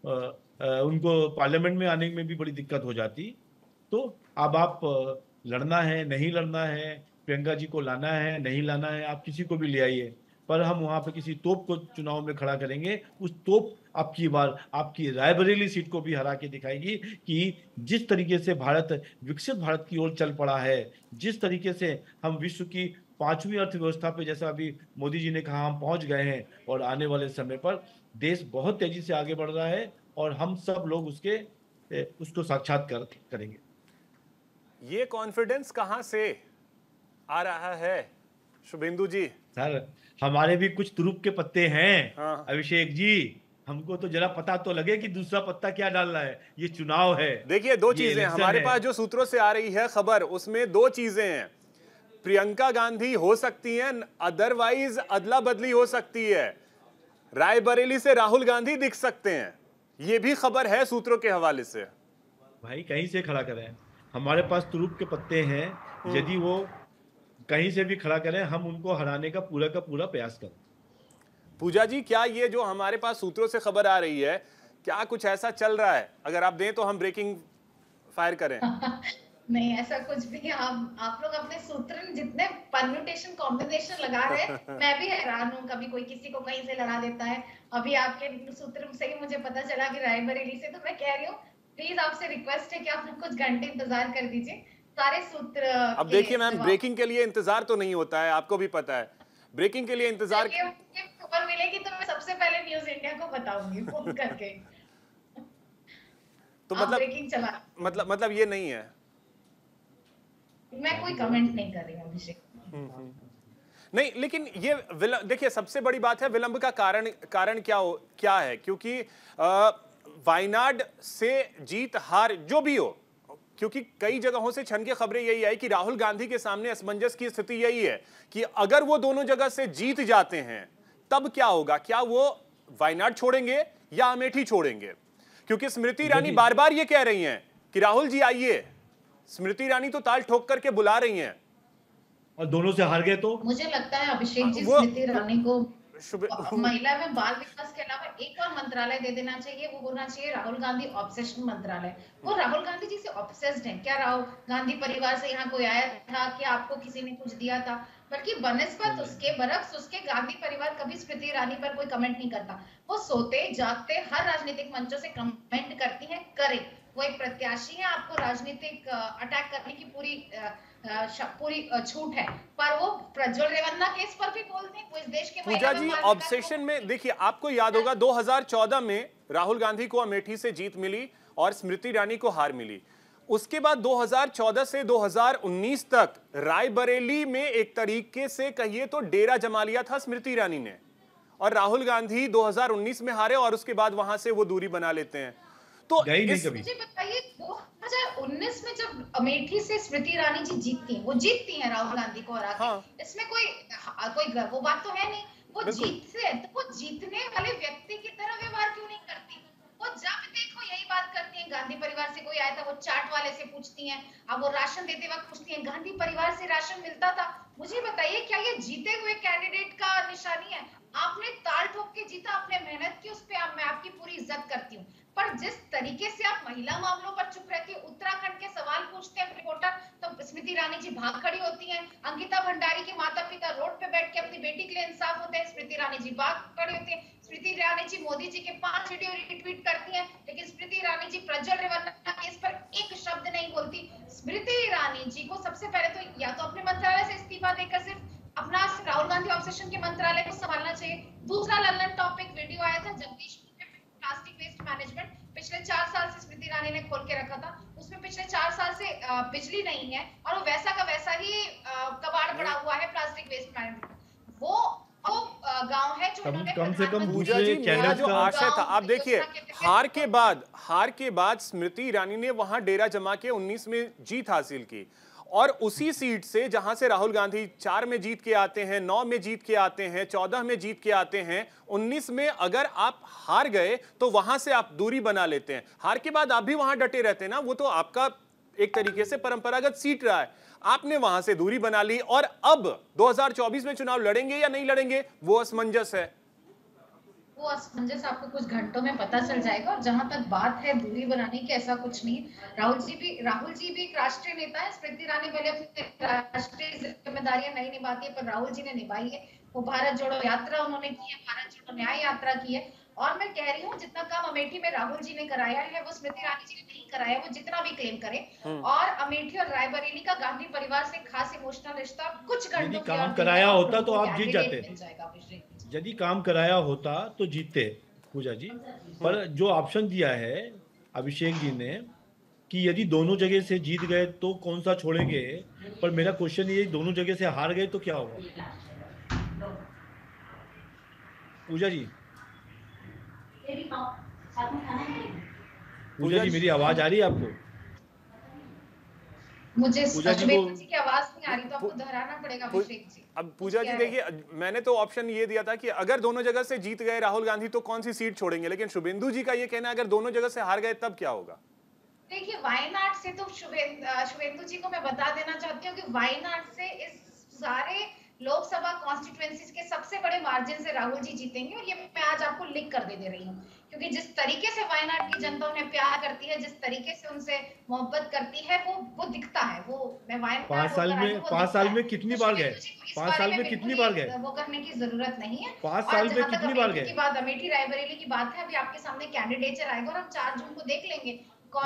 उनको पार्लियामेंट में आने में भी बड़ी दिक्कत हो जाती। तो अब आप लड़ना है नहीं लड़ना है, प्रियंका जी को लाना है नहीं लाना है, आप किसी को भी ले आइए, पर हम वहां पे किसी तोप को चुनाव में खड़ा करेंगे। उस तोप अब की बार आपकी रायबरेली सीट को भी हरा के दिखाएगी कि जिस तरीके से भारत विकसित भारत की ओर चल पड़ा है, जिस तरीके से हम विश्व की 5वीं अर्थव्यवस्था पे, जैसा अभी मोदी जी ने कहा, हम पहुंच गए हैं। और आने वाले समय पर देश बहुत तेजी से आगे बढ़ रहा है और हम सब लोग उसको साक्षात्कार करेंगे। ये कॉन्फिडेंस कहां से आ रहा है शुभेंदु जी? सर, हमारे भी कुछ तुरुप के पत्ते हैं। हाँ। अभिषेक जी, हमको तो जरा पता तो लगे कि दूसरा पत्ता क्या डालना है। ये चुनाव है। देखिए, दो चीजें हमारे पास जो सूत्रों से आ रही है खबर, उसमें दो चीजें हैं। प्रियंका गांधी हो सकती हैं, अदरवाइज अदला बदली हो सकती है। रायबरेली से राहुल गांधी दिख सकते हैं, ये भी खबर है सूत्रों के हवाले से। भाई कहीं से खड़ा करें, हमारे पास तुरुप के पत्ते हैं। यदि वो कहीं से भी खड़ा करें, हम उनको हराने का पूरा प्रयास करें। पूजा जी, क्या ये जो हमारे पास सूत्रों से खबर आ रही है, क्या कुछ ऐसा चल रहा है? अगर आप दें तो हम ब्रेकिंग फायर करें। नहीं, ऐसा कुछ भी। आप लोग अपने सूत्र जितने परम्यूटेशन कॉम्बिनेशन लगा रहे हैं, मैं भी हैरान हूँ। कभी कोई किसी को कहीं से लड़ा देता है। अभी आपके सूत्र से ही मुझे पता चला कि रायबरेली से। तो मैं कह रही हूँ, प्लीज आपसे रिक्वेस्ट है कि आप कुछ घंटे इंतजार कर दीजिए। सारे सूत्र अब देखिए मैम, ब्रेकिंग के लिए इंतजार तो नहीं होता है, आपको भी पता है। ब्रेकिंग के लिए इंतजार, खबर मिलेगी तो मैं सबसे पहले न्यूज इंडिया को बताऊंगी फोन करके। तो मतलब ब्रेकिंग चला, मतलब ये नहीं है। मैं कोई कमेंट नहीं कर रही हूँ अभिषेक। नहीं, लेकिन ये देखिए, सबसे बड़ी बात है विलंब का कारण क्या है? क्योंकि वायनाड से जीत हार जो भी हो, क्योंकि कई जगहों से छन के खबरें यही आई कि राहुल गांधी के सामने असमंजस की स्थिति यही है कि अगर वो दोनों जगह से जीत जाते हैं तब क्या होगा? क्या वो वायनाड छोड़ेंगे या अमेठी छोड़ेंगे? क्योंकि स्मृति ईरानी बार बार ये कह रही हैं कि राहुल जी आइए। स्मृति ईरानी तो ताल ठोक करके बुला रही हैं, और दोनों से हार गए तो मुझे लगता है अभिषेक जी, स्मृति ईरानी को महिला में बाल विकास के अलावा एक और मंत्रालय दे देना चाहिए। वो होना चाहिए राहुल गांधी ऑब्सेशन मंत्रालय। वो राहुल गांधी जी से ऑब्सेस्ड हैं। क्या राहुल गांधी परिवार से यहाँ कोई आया था कि आपको किसी ने कुछ दिया था? बल्कि बनस्पत उसके बरक्स उसके गांधी परिवार कभी स्मृति ईरानी पर कोई कमेंट नहीं करता। वो सोते जागते हर राजनीतिक मंचों से कमेंट करती हैं, करें। वो एक प्रत्याशी है, आपको राजनीतिक अटैक करने की पूरी छूट है। पर वो प्रज्वल रेवन्ना केस पर भी बोलते हैं। वो इस देश के पूजा जी, ऑब्सेशन में देखिए, आपको याद होगा 2014 में राहुल गांधी को अमेठी से जीत मिली और स्मृति ईरानी को हार मिली। उसके बाद 2014 से 2019 तक रायबरेली में एक तरीके से कहिए तो डेरा जमा लिया था स्मृति ईरानी ने, और राहुल गांधी 2019 में हारे और उसके बाद वहां से वो दूरी बना लेते हैं। तो मुझे बताइए, 2019 में जब अमेठी से स्मृति ईरानी जी जीतती हैं राहुल गांधी को हरा के। हाँ। इसमें कोई वो बात तो है नहीं। वो जीतते हैं तो वो जीतने वाले व्यक्ति की तरह व्यवहार क्यों नहीं करती? जब देखो यही बात करती हैं, गांधी परिवार से कोई आया था वो चाट वाले से पूछती हैं, अब वो राशन देते वक्त पूछती हैं गांधी परिवार से राशन मिलता था। मुझे बताइए क्या ये जीते हुए कैंडिडेट का निशानी है? आपने ताल ठोक के जीता, आपने मेहनत की, उस पे मैं आपकी पूरी इज्जत करती हूँ, पर जिस तरीके से आप महिला मामलों पर चुप रह के उत्तराखंड के सवाल पूछते हैं रिपोर्टर, तो स्मृति ईरानी जी भाग खड़ी होती हैं। अंकिता भंडारी के माता पिता रोड पे बैठ के अपनी बेटी के लिए इंसाफ होते हैं, स्मृति ईरानी जी भाग खड़ी होती हैं। स्मृति ईरानी जी मोदी जी के 5 वीडियो रिट्वीट करती हैं, लेकिन स्मृति ईरानी जी प्रज्वल रेवन्ना केस पर एक शब्द नहीं बोलती। स्मृति ईरानी जी को सबसे पहले तो या तो अपने मंत्रालय से इस्तीफा देकर सिर्फ अपना राहुल गांधी ऑब्सेशन के मंत्रालय को संभालना चाहिए। दूसरा लल्लन टॉपिक वीडियो आया था जगदीशपुर में प्लास्टिक वेस्ट मैनेजमेंट, पिछले 4 साल से स्मृति ईरानी ने खोल के रखा था, उसमें पिछले 4 साल से बिजली नहीं है और वो वैसा का वैसा ही कबाड़ पड़ा हुआ है प्लास्टिक वेस्ट मैनेजमेंट। वो गांव है जो कम से कम पूजा जी, मेरा जो आशय था, आप देखिए हार के बाद स्मृति ईरानी ने वहां डेरा जमा के 19 में जीत हासिल की, और उसी सीट से जहां से राहुल गांधी 4 में जीत के आते हैं, 9 में जीत के आते हैं, 14 में जीत के आते हैं, 19 में अगर आप हार गए तो वहां से आप दूरी बना लेते हैं। हार के बाद आप भी वहां डटे रहते हैं ना, वो तो आपका एक तरीके से परंपरागत सीट रहा है, आपने वहां से दूरी बना ली और अब 2024 में चुनाव लड़ेंगे या नहीं लड़ेंगे वो असमंजस है। वो असमंजस आपको कुछ घंटों में पता चल जाएगा। और जहां तक बात है दूरी बनाने की, ऐसा कुछ नहीं। राहुल जी भी एक राष्ट्रीय नेता है। स्मृति ईरानी भले अपनी राष्ट्रीय जिम्मेदारियां नहीं निभाती है, पर राहुल जी ने निभाई है। वो भारत जोड़ो यात्रा उन्होंने की है, भारत जोड़ो न्याय यात्रा की है। और मैं कह रही हूँ जितना काम अमेठी में राहुल जी ने कराया है वो स्मृति ईरानी जी ने नहीं कराया, वो जितना भी क्लेम करें। और अमेठी और रायबरेली का गांधी परिवार से खास इमोशनल रिश्ता कुछ घंटों काम कराया होता तो आप जीत जाते, यदि काम कराया होता तो जीतते पूजा जी। पर जो ऑप्शन दिया है अभिषेक जी ने कि यदि दोनों जगह से जीत गए तो कौन सा छोड़ेंगे, पर मेरा क्वेश्चन ये, दोनों जगह से हार गए तो क्या होगा पूजा जी? पूजा जी मेरी आवाज आ रही है आपको? मुझे पूजा जी की आवाज नहीं आ रही, तो आपको दोहराना पड़ेगा अभिषेक जी। अब पूजा जी देखिए, मैंने तो ऑप्शन ये दिया था कि अगर दोनों जगह से जीत गए राहुल गांधी तो कौन सी सीट छोड़ेंगे, लेकिन शुभेंदु जी का ये कहना है अगर दोनों जगह से हार गए तब क्या होगा? देखिए वायनाड से तो शुभेंदु जी को मैं बता देना चाहती हूँ कि वायनाड से इस सारे लोकसभा कॉन्स्टिट्यूएंसीज के सबसे बड़े मार्जिन से राहुल जी जीतेंगे। और ये मैं आज आपको लिख कर दे रही हूँ, क्योंकि जिस तरीके से वायनाड की जनता उन्हें प्यार करती है, जिस तरीके से उनसे मोहब्बत करती है, वो दिखता है। वो मैं वायनाड 5 साल में कितनी बार गए? 5 साल में कितनी बार गए? वो करने की जरूरत नहीं है। 5 साल में कितनी बार गए? की बात अमेठी रायबरेली की बात है, अभी आपके सामने कैंडिडेचर आएगा और हम 4 जून को देख लेंगे।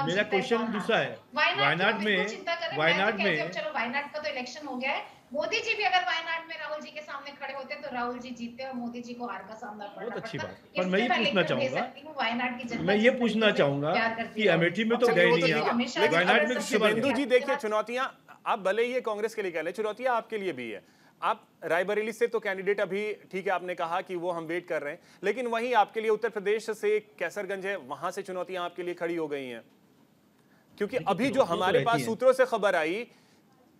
मेरा क्वेश्चन दूसरा है, वायनाड में चलो वायनाड का तो इलेक्शन हो गया है। मोदी जी भी अगर वायनाड में राहुल जी के सामने खड़े होते तो राहुल जी जीतते और मोदी जी को हार का सामना करना पड़ता। बहुत अच्छी बात। पर मैं ये पूछना चाहूंगा, वायनाड की जनता, मैं ये पूछना चाहूंगा कि अमेठी में तो गए नहीं है, वायनाड में शुभेंदु जी देखिए, चुनौतियां आप भले ही कंग्रेस के लिए कह लें, चुनौतियां आपके लिए भी है। आप रायबरेली से तो कैंडिडेट अभी ठीक है, आपने कहा कि वो हम वेट कर रहे हैं, लेकिन वहीं आपके लिए उत्तर प्रदेश से कैसरगंज है, वहां से चुनौतियां आपके लिए खड़ी हो गई हैं। क्योंकि अभी जो हमारे पास सूत्रों से खबर आई,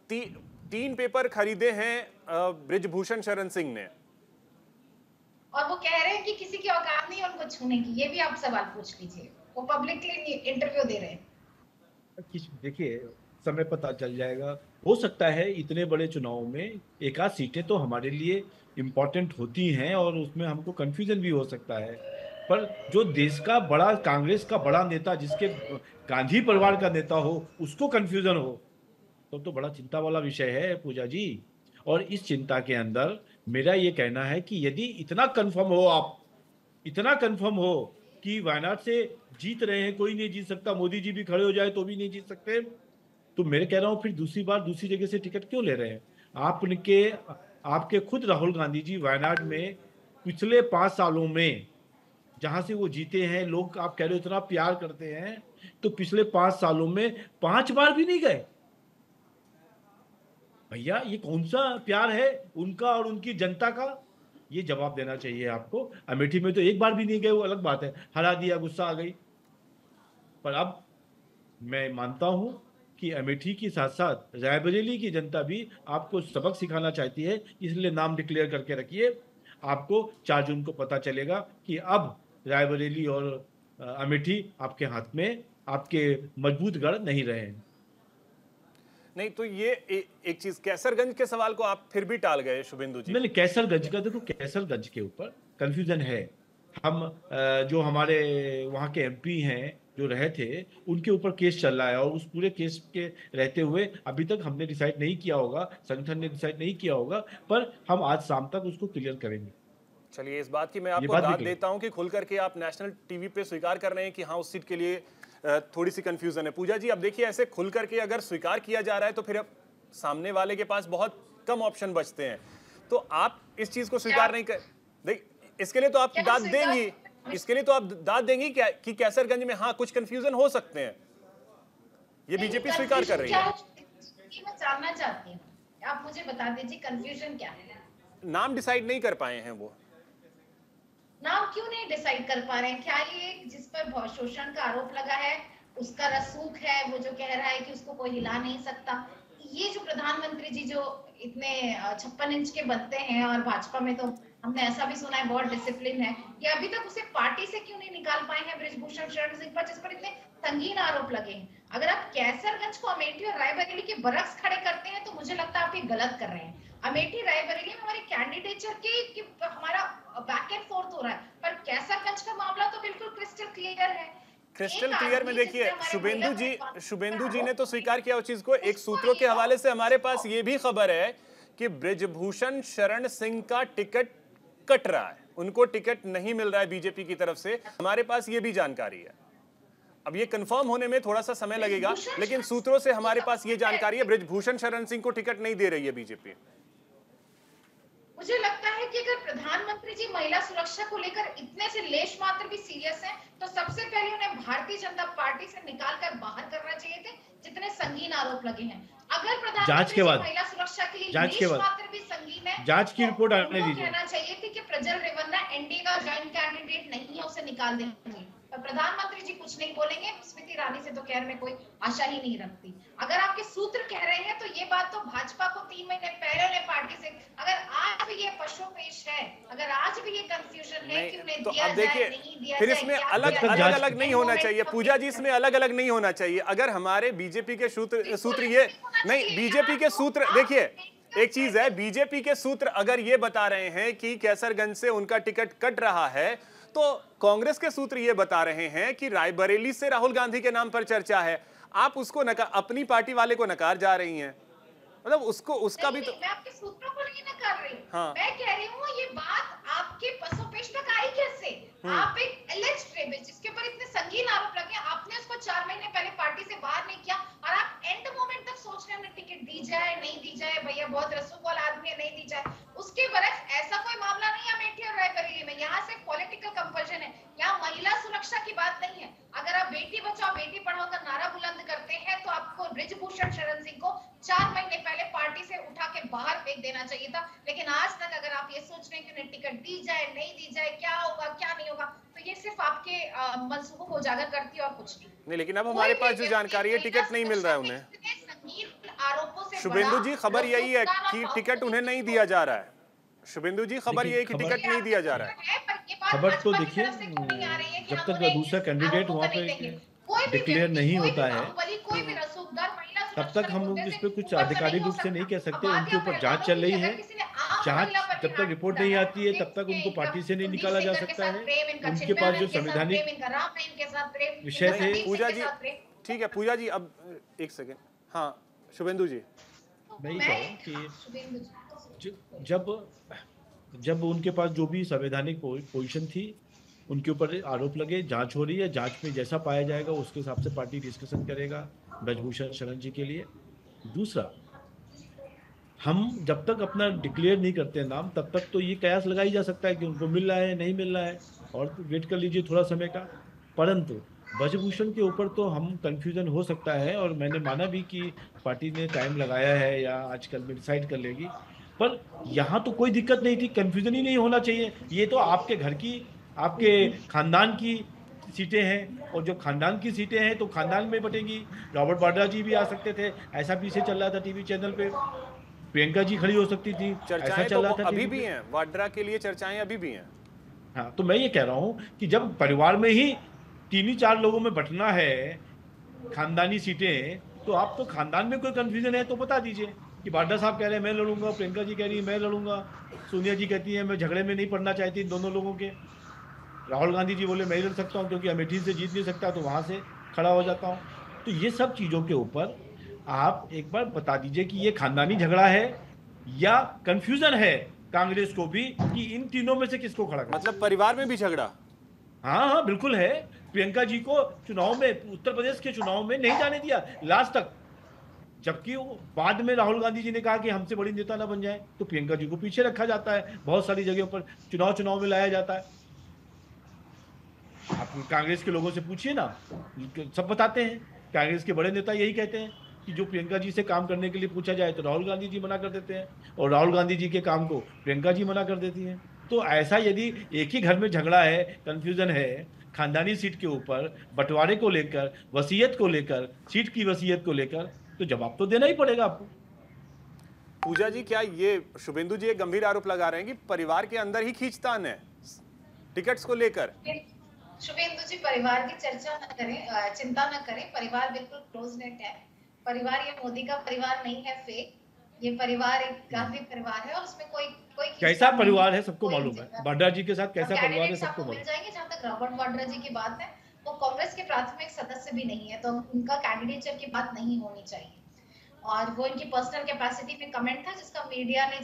3 पेपर खरीदे हैं बृजभूषण शरण सिंह ने, और वो कह रहे हैं कि किसी की औकात नहीं उनको छूने की। ये भी आप सवाल पूछ लीजिए, वो पब्लिकली इंटरव्यू दे रहे हैं। देखिए समय पता चल जाएगा। हो सकता है इतने बड़े चुनाव में एक आध सीटें तो हमारे लिए इम्पोर्टेंट होती हैं और उसमें हमको कंफ्यूजन भी हो सकता है, पर जो देश का बड़ा, कांग्रेस का बड़ा नेता, जिसके गांधी परिवार का नेता हो, उसको कंफ्यूजन हो तो बड़ा चिंता वाला विषय है पूजा जी। और इस चिंता के अंदर मेरा ये कहना है कि यदि इतना कंफर्म हो, आप इतना कंफर्म हो कि वायनाड से जीत रहे हैं, कोई नहीं जीत सकता, मोदी जी भी खड़े हो जाए तो भी नहीं जीत सकते, तो मैं कह रहा हूं फिर दूसरी बार दूसरी जगह से टिकट क्यों ले रहे हैं? आपके खुद राहुल गांधी जी वायनाड में पिछले 5 सालों में जहां से वो जीते हैं, लोग आप कह रहे हो इतना प्यार करते हैं, तो पिछले 5 सालों में 5 बार भी नहीं गए। भैया ये कौन सा प्यार है उनका और उनकी जनता का? ये जवाब देना चाहिए आपको। अमेठी में तो एक बार भी नहीं गए, वो अलग बात है, हरा दिया, गुस्सा आ गई। पर अब मैं मानता हूं कि अमेठी के साथ साथ रायबरेली की जनता भी आपको सबक सिखाना चाहती है, इसलिए नाम डिक्लेयर करके रखिए। आपको 4 जून को पता चलेगा कि अब रायबरेली और अमेठी आपके हाथ में, आपके मजबूत गढ़ नहीं रहे हैं। नहीं तो ये एक चीज, कैसरगंज के सवाल को आप फिर भी टाल गए शुभेंदु जी। नहीं, कैसरगंज का देखो, कैसरगंज के ऊपर कंफ्यूजन है। हम जो हमारे वहाँ के एमपी हैं जो रहे थे, उनके ऊपर केस चल रहा है और उस पूरे केस के रहते हुए अभी तक हमने डिसाइड नहीं किया होगा, संगठन ने डिसाइड नहीं किया होगा, पर हम आज शाम तक उसको क्लियर करेंगे। चलिए, इस बात की मैं आपको दाद देता हूं कि खुल करके आप नेशनल टीवी पे स्वीकार कर रहे हैं कि हाँ उस सीट के लिए थोड़ी सी कंफ्यूजन है। पूजा जी, अब देखिए ऐसे खुल करके अगर स्वीकार किया जा रहा है तो फिर अब सामने वाले के पास बहुत कम ऑप्शन बचते हैं, तो आप इस चीज को स्वीकार नहीं कर देख, इसके लिए तो आप दाद देंगी, इसके लिए तो आप दाद देंगी क्या कि कैसरगंज में हाँ कुछ कंफ्यूजन हो सकते हैं, ये बीजेपी स्वीकार कर रही है। मैं जानना चाहती हूँ, आप मुझे बता दीजिए कंफ्यूजन क्या है। नाम डिसाइड नहीं कर पाए हैं वो। नाम क्यों नहीं डिसाइड कर पा रहे हैं? क्या ये जिस पर शोषण का आरोप लगा है उसका रसूख है, वो जो कह रहा है कि उसको कोई हिला नहीं सकता? ये जो प्रधानमंत्री जी जो इतने 56 इंच के बनते हैं और भाजपा में तो हमने ऐसा भी सुना है बहुत डिसिप्लिन है, ये अभी तक उसे पार्टी से क्यों नहीं निकाल पाए हैं बृजभूषण शरण सिंह पर, जिस पर इतने संगीन आरोप लगे हैं? अगर आप कैसरगंज को अमेठी और रायबरेली के बरक्स खड़े करते हैं तो मुझे लगता है आप ये गलत कर रहे हैं। अमेठी रायबरेली में हमारे कैंडिडेचर की हमारा बैक एंड फोर्थ हो रहा है, पर कैसरगंज का मामला तो बिल्कुल क्रिस्टल क्लियर है। क्रिस्टल क्लियर में देखिए, शुभेंदु जी ने तो स्वीकार किया उस चीज को। एक सूत्रों के हवाले से हमारे पास ये भी खबर है कि बृजभूषण शरण सिंह का टिकट कट रहा है, उनको टिकट नहीं मिल रहा है बीजेपी की तरफ से, हमारे पास ये भी जानकारी है। अब ये कंफर्म होने में थोड़ा सा समय लगेगा, लेकिन सूत्रों से हमारे पास ये जानकारी है बृजभूषण शरण सिंह को टिकट नहीं दे रही है बीजेपी। मुझे लगता है कि अगर प्रधानमंत्री जी महिला सुरक्षा को लेकर इतने से लेश मात्र भी सीरियस हैं, तो सबसे पहले उन्हें भारतीय जनता पार्टी से निकालकर बाहर करना चाहिए थे, जितने संगीन आरोप लगे हैं। अगर प्रधानमंत्री जी महिला सुरक्षा के लिए लेश मात्र भी संगीन है, जांच की रिपोर्ट आने दीजिए। कहना चाहिए थी कि प्रज्वल रेवन्ना एनडीए का जॉइंट कैंडिडेट नहीं है, उसे निकाल देंगे। पर प्रधानमंत्री जी कुछ नहीं बोलेंगे, स्मृति ईरानी से तो खैर में कोई आशा ही नहीं रखती। अगर आपके सूत्र कह रहे हैं तो ये बात तो भाजपा को 3 महीने पहले उन्हें पार्टी से, अगर आज भी ये पशुपेश है, अगर आज भी ये कंफ्यूजन है कि उन्हें तो दिया अब देखिए, नहीं दिया फिर इसमें अलग नहीं होना चाहिए पूजा जी, इसमें अलग अलग नहीं होना चाहिए। अगर हमारे बीजेपी के सूत्र ये नहीं, बीजेपी के सूत्र देखिए, एक चीज है, बीजेपी के सूत्र अगर ये बता रहे हैं कि कैसरगंज से उनका टिकट कट रहा है, तो कांग्रेस के सूत्र ये बता रहे हैं कि रायबरेली से राहुल गांधी के नाम पर चर्चा है। आप उसको अपनी पार्टी वाले को नकार जा रही हैं, मतलब उसका भी तो। मैं आपके सूत्रों को नहीं नकार रही हूं, हाँ। मैं कह रही हूँ ये बात आपके पसोपेश तक आई कैसे? आप एक एलिजेड रेपिस्ट जिसके ऊपर इतने संगीन आरोप लगे, आपने उसको 4 महीने पहले पार्टी से बाहर नहीं किया और आप एंड मोमेंट तक सोच रहे हैं उन्हें टिकट दी जाए नहीं दी जाए, भैया बहुत रसूख वाला आदमी है, नहीं दी जाए। उसके बरक्स ऐसा कोई मामला नहीं है अमेठी और रायबरेली में, यहाँ से पॉलिटिकल कंपल्शन है, यहाँ महिला सुरक्षा की बात नहीं है। अगर आप बेटी बचाओ बेटी पढ़ाओ का नारा बुलंद करते हैं तो आपको बृजभूषण शरण सिंह को 4 महीने पहले पार्टी से उठा के बाहर फेंक देना चाहिए था। लेकिन आज तक अगर आप ये सोच रहे हैं कि उन्हें टिकट दी जाए नहीं दी जाए, क्या होगा क्या नहीं होगा, तो ये सिर्फ आपके मंसूबों को उजागर करती है और कुछ नहीं। लेकिन अब हमारे पास जो जानकारी है, टिकट नहीं मिल रहा है उन्हें। शुभेंदु जी, खबर यही है कि टिकट उन्हें नहीं दिया जा रहा है। शुभेंदु जी, खबर ये है कि टिकट नहीं दिया जा रहा है। खबर तो देखिए, जब तक दूसरा कैंडिडेट वहाँ पे डिक्लेयर नहीं होता है, तब तक हम लोग इस पे कुछ आधिकारिक रूप से नहीं कह सकते। उनके ऊपर जांच चल रही है, जांच जब तक रिपोर्ट नहीं आती है तब तक उनको पार्टी से नहीं निकाला जा सकता है। उनके पास जो संवैधानिक विषय थे। पूजा जी, ठीक है पूजा जी, अब एक सेकेंड। हाँ शुभेंदु जी, मैं ये कह रहा हूँ कि जब उनके पास जो भी संवैधानिक पोजीशन थी, उनके ऊपर आरोप लगे, जांच हो रही है, जांच में जैसा पाया जाएगा उसके हिसाब से पार्टी डिस्कशन करेगा बृजभूषण शरण जी के लिए। दूसरा, हम जब तक अपना डिक्लेयर नहीं करते नाम, तब तक तो ये कयास लगाई जा सकता है कि उनको मिल रहा है नहीं मिल रहा है, और वेट कर लीजिए थोड़ा समय का। परंतु बृजभूषण के ऊपर तो हम कंफ्यूजन हो सकता है, और मैंने माना भी कि पार्टी ने टाइम लगाया है या आजकल में डिसाइड कर लेगी, पर यहाँ तो कोई दिक्कत नहीं थी, कंफ्यूजन ही नहीं होना चाहिए। ये तो आपके घर की, आपके खानदान की सीटें हैं, और जो खानदान की सीटें हैं तो खानदान में बटेंगी। रॉबर्ट वाड्रा जी भी आ सकते थे, ऐसा पीछे चल रहा था टीवी चैनल पे, प्रियंका जी खड़ी हो सकती थी, ऐसा चल रहा था। अभी भी हैं, वाड्रा के लिए चर्चाएं अभी भी हैं। हाँ, तो मैं ये कह रहा हूँ कि जब परिवार में ही 3 ही 4 लोगों में बंटना है खानदानी सीटें, तो आप तो खानदान में कोई कंफ्यूजन है तो बता दीजिए कि बाड्डा साहब कह रहे हैं मैं लड़ूंगा, प्रियंका जी कह रही है मैं लड़ूंगा, सोनिया जी कहती है मैं झगड़े में नहीं पड़ना चाहती इन दोनों लोगों के, राहुल गांधी जी बोले मैं ही लड़ सकता हूँ क्योंकि अमेठी से जीत नहीं सकता तो वहां से खड़ा हो जाता हूँ। तो ये सब चीज़ों के ऊपर आप एक बार बता दीजिए कि ये खानदानी झगड़ा है या कंफ्यूजन है कांग्रेस को भी कि इन तीनों में से किसको खड़ा करें। मतलब परिवार में भी झगड़ा? हाँ हाँ बिल्कुल है। प्रियंका जी को चुनाव में, उत्तर प्रदेश के चुनाव में नहीं जाने दिया लास्ट तक, जबकि वो बाद में राहुल गांधी जी ने कहा कि हमसे बड़ी नेता ना बन जाए तो प्रियंका जी को पीछे रखा जाता है, बहुत सारी जगहों पर चुनाव में लाया जाता है। आप कांग्रेस के लोगों से पूछिए ना, सब बताते हैं, कांग्रेस के बड़े नेता यही कहते हैं कि जो प्रियंका जी से काम करने के लिए पूछा जाए तो राहुल गांधी जी मना कर देते हैं और राहुल गांधी जी के काम को प्रियंका जी मना कर देती हैं। तो ऐसा यदि एक ही घर में झगड़ा है, कंफ्यूजन है खानदानी सीट के ऊपर, बंटवारे को लेकर, वसीयत को लेकर, सीट की वसीयत को लेकर, तो जवाब तो देना ही पड़ेगा आपको। पूजा जी, क्या ये शुभेंदु जी एक गंभीर आरोप लगा रहे हैं कि परिवार के अंदर ही खींचतान है टिकट्स को लेकर? शुभेंदु जी परिवार की चर्चा न करें, चिंता न करें, परिवार बिल्कुल क्लोज नेट है। परिवार ये मोदी का परिवार नहीं है फेक, ये परिवार एक गांधी परिवार है और उसमें कोई कैसा परिवार है सबको मालूम है, वाड्रा जी के साथ कैसा परिवार है सबको मालूम मिल जाएंगे। जहाँ तक रॉबर्ट वाड्रा जी की बात है, वो कांग्रेस के प्राथमिक सदस्य भी नहीं है, तो उनका कैंडिडेचर की बात नहीं होनी चाहिए। और वो इनकी पर्सनल कैपेसिटी में कमेंट था जिसका मीडिया ने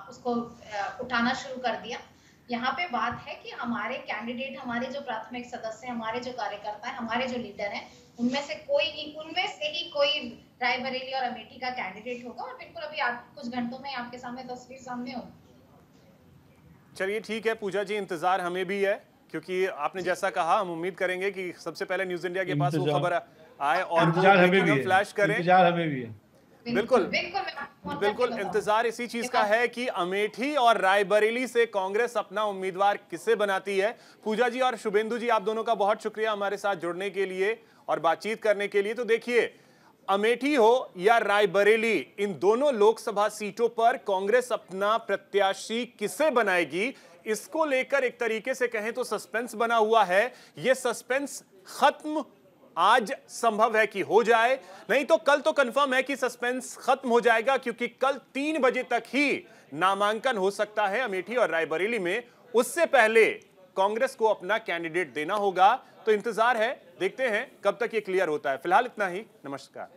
उसको उठाना शुरू कर दिया। यहाँ पे बात है कि हमारे कैंडिडेट, हमारे जो प्राथमिक सदस्य हैं, हमारे जो कार्यकर्ता हैं, हमारे जो लीडर हैं, उनमें से ही कोई रायबरेली और अमेठी का कैंडिडेट होगा और बिल्कुल अभी कुछ घंटों में आपके सामने तस्वीर सामने होगी। चलिए ठीक है पूजा जी, इंतजार हमें भी है क्योंकि आपने जैसा कहा हम उम्मीद करेंगे कि सबसे पहले न्यूज इंडिया के पास वो खबर आए और वो फ्लैश करें। इंतजार हमें भी है। बिल्कुल इंतजार इसी चीज का है कि अमेठी और रायबरेली से कांग्रेस अपना उम्मीदवार किसे बनाती है। पूजा जी और शुभेंदु जी, आप दोनों का बहुत शुक्रिया हमारे साथ जुड़ने के लिए और बातचीत करने के लिए। तो देखिए, अमेठी हो या रायबरेली, इन दोनों लोकसभा सीटों पर कांग्रेस अपना प्रत्याशी किसे बनाएगी, इसको लेकर एक तरीके से कहें तो सस्पेंस बना हुआ है। यह सस्पेंस खत्म आज संभव है कि हो जाए, नहीं तो कल तो कंफर्म है कि सस्पेंस खत्म हो जाएगा क्योंकि कल 3 बजे तक ही नामांकन हो सकता है अमेठी और रायबरेली में। उससे पहले कांग्रेस को अपना कैंडिडेट देना होगा। तो इंतजार है, देखते हैं कब तक ये क्लियर होता है। फिलहाल इतना ही, नमस्कार।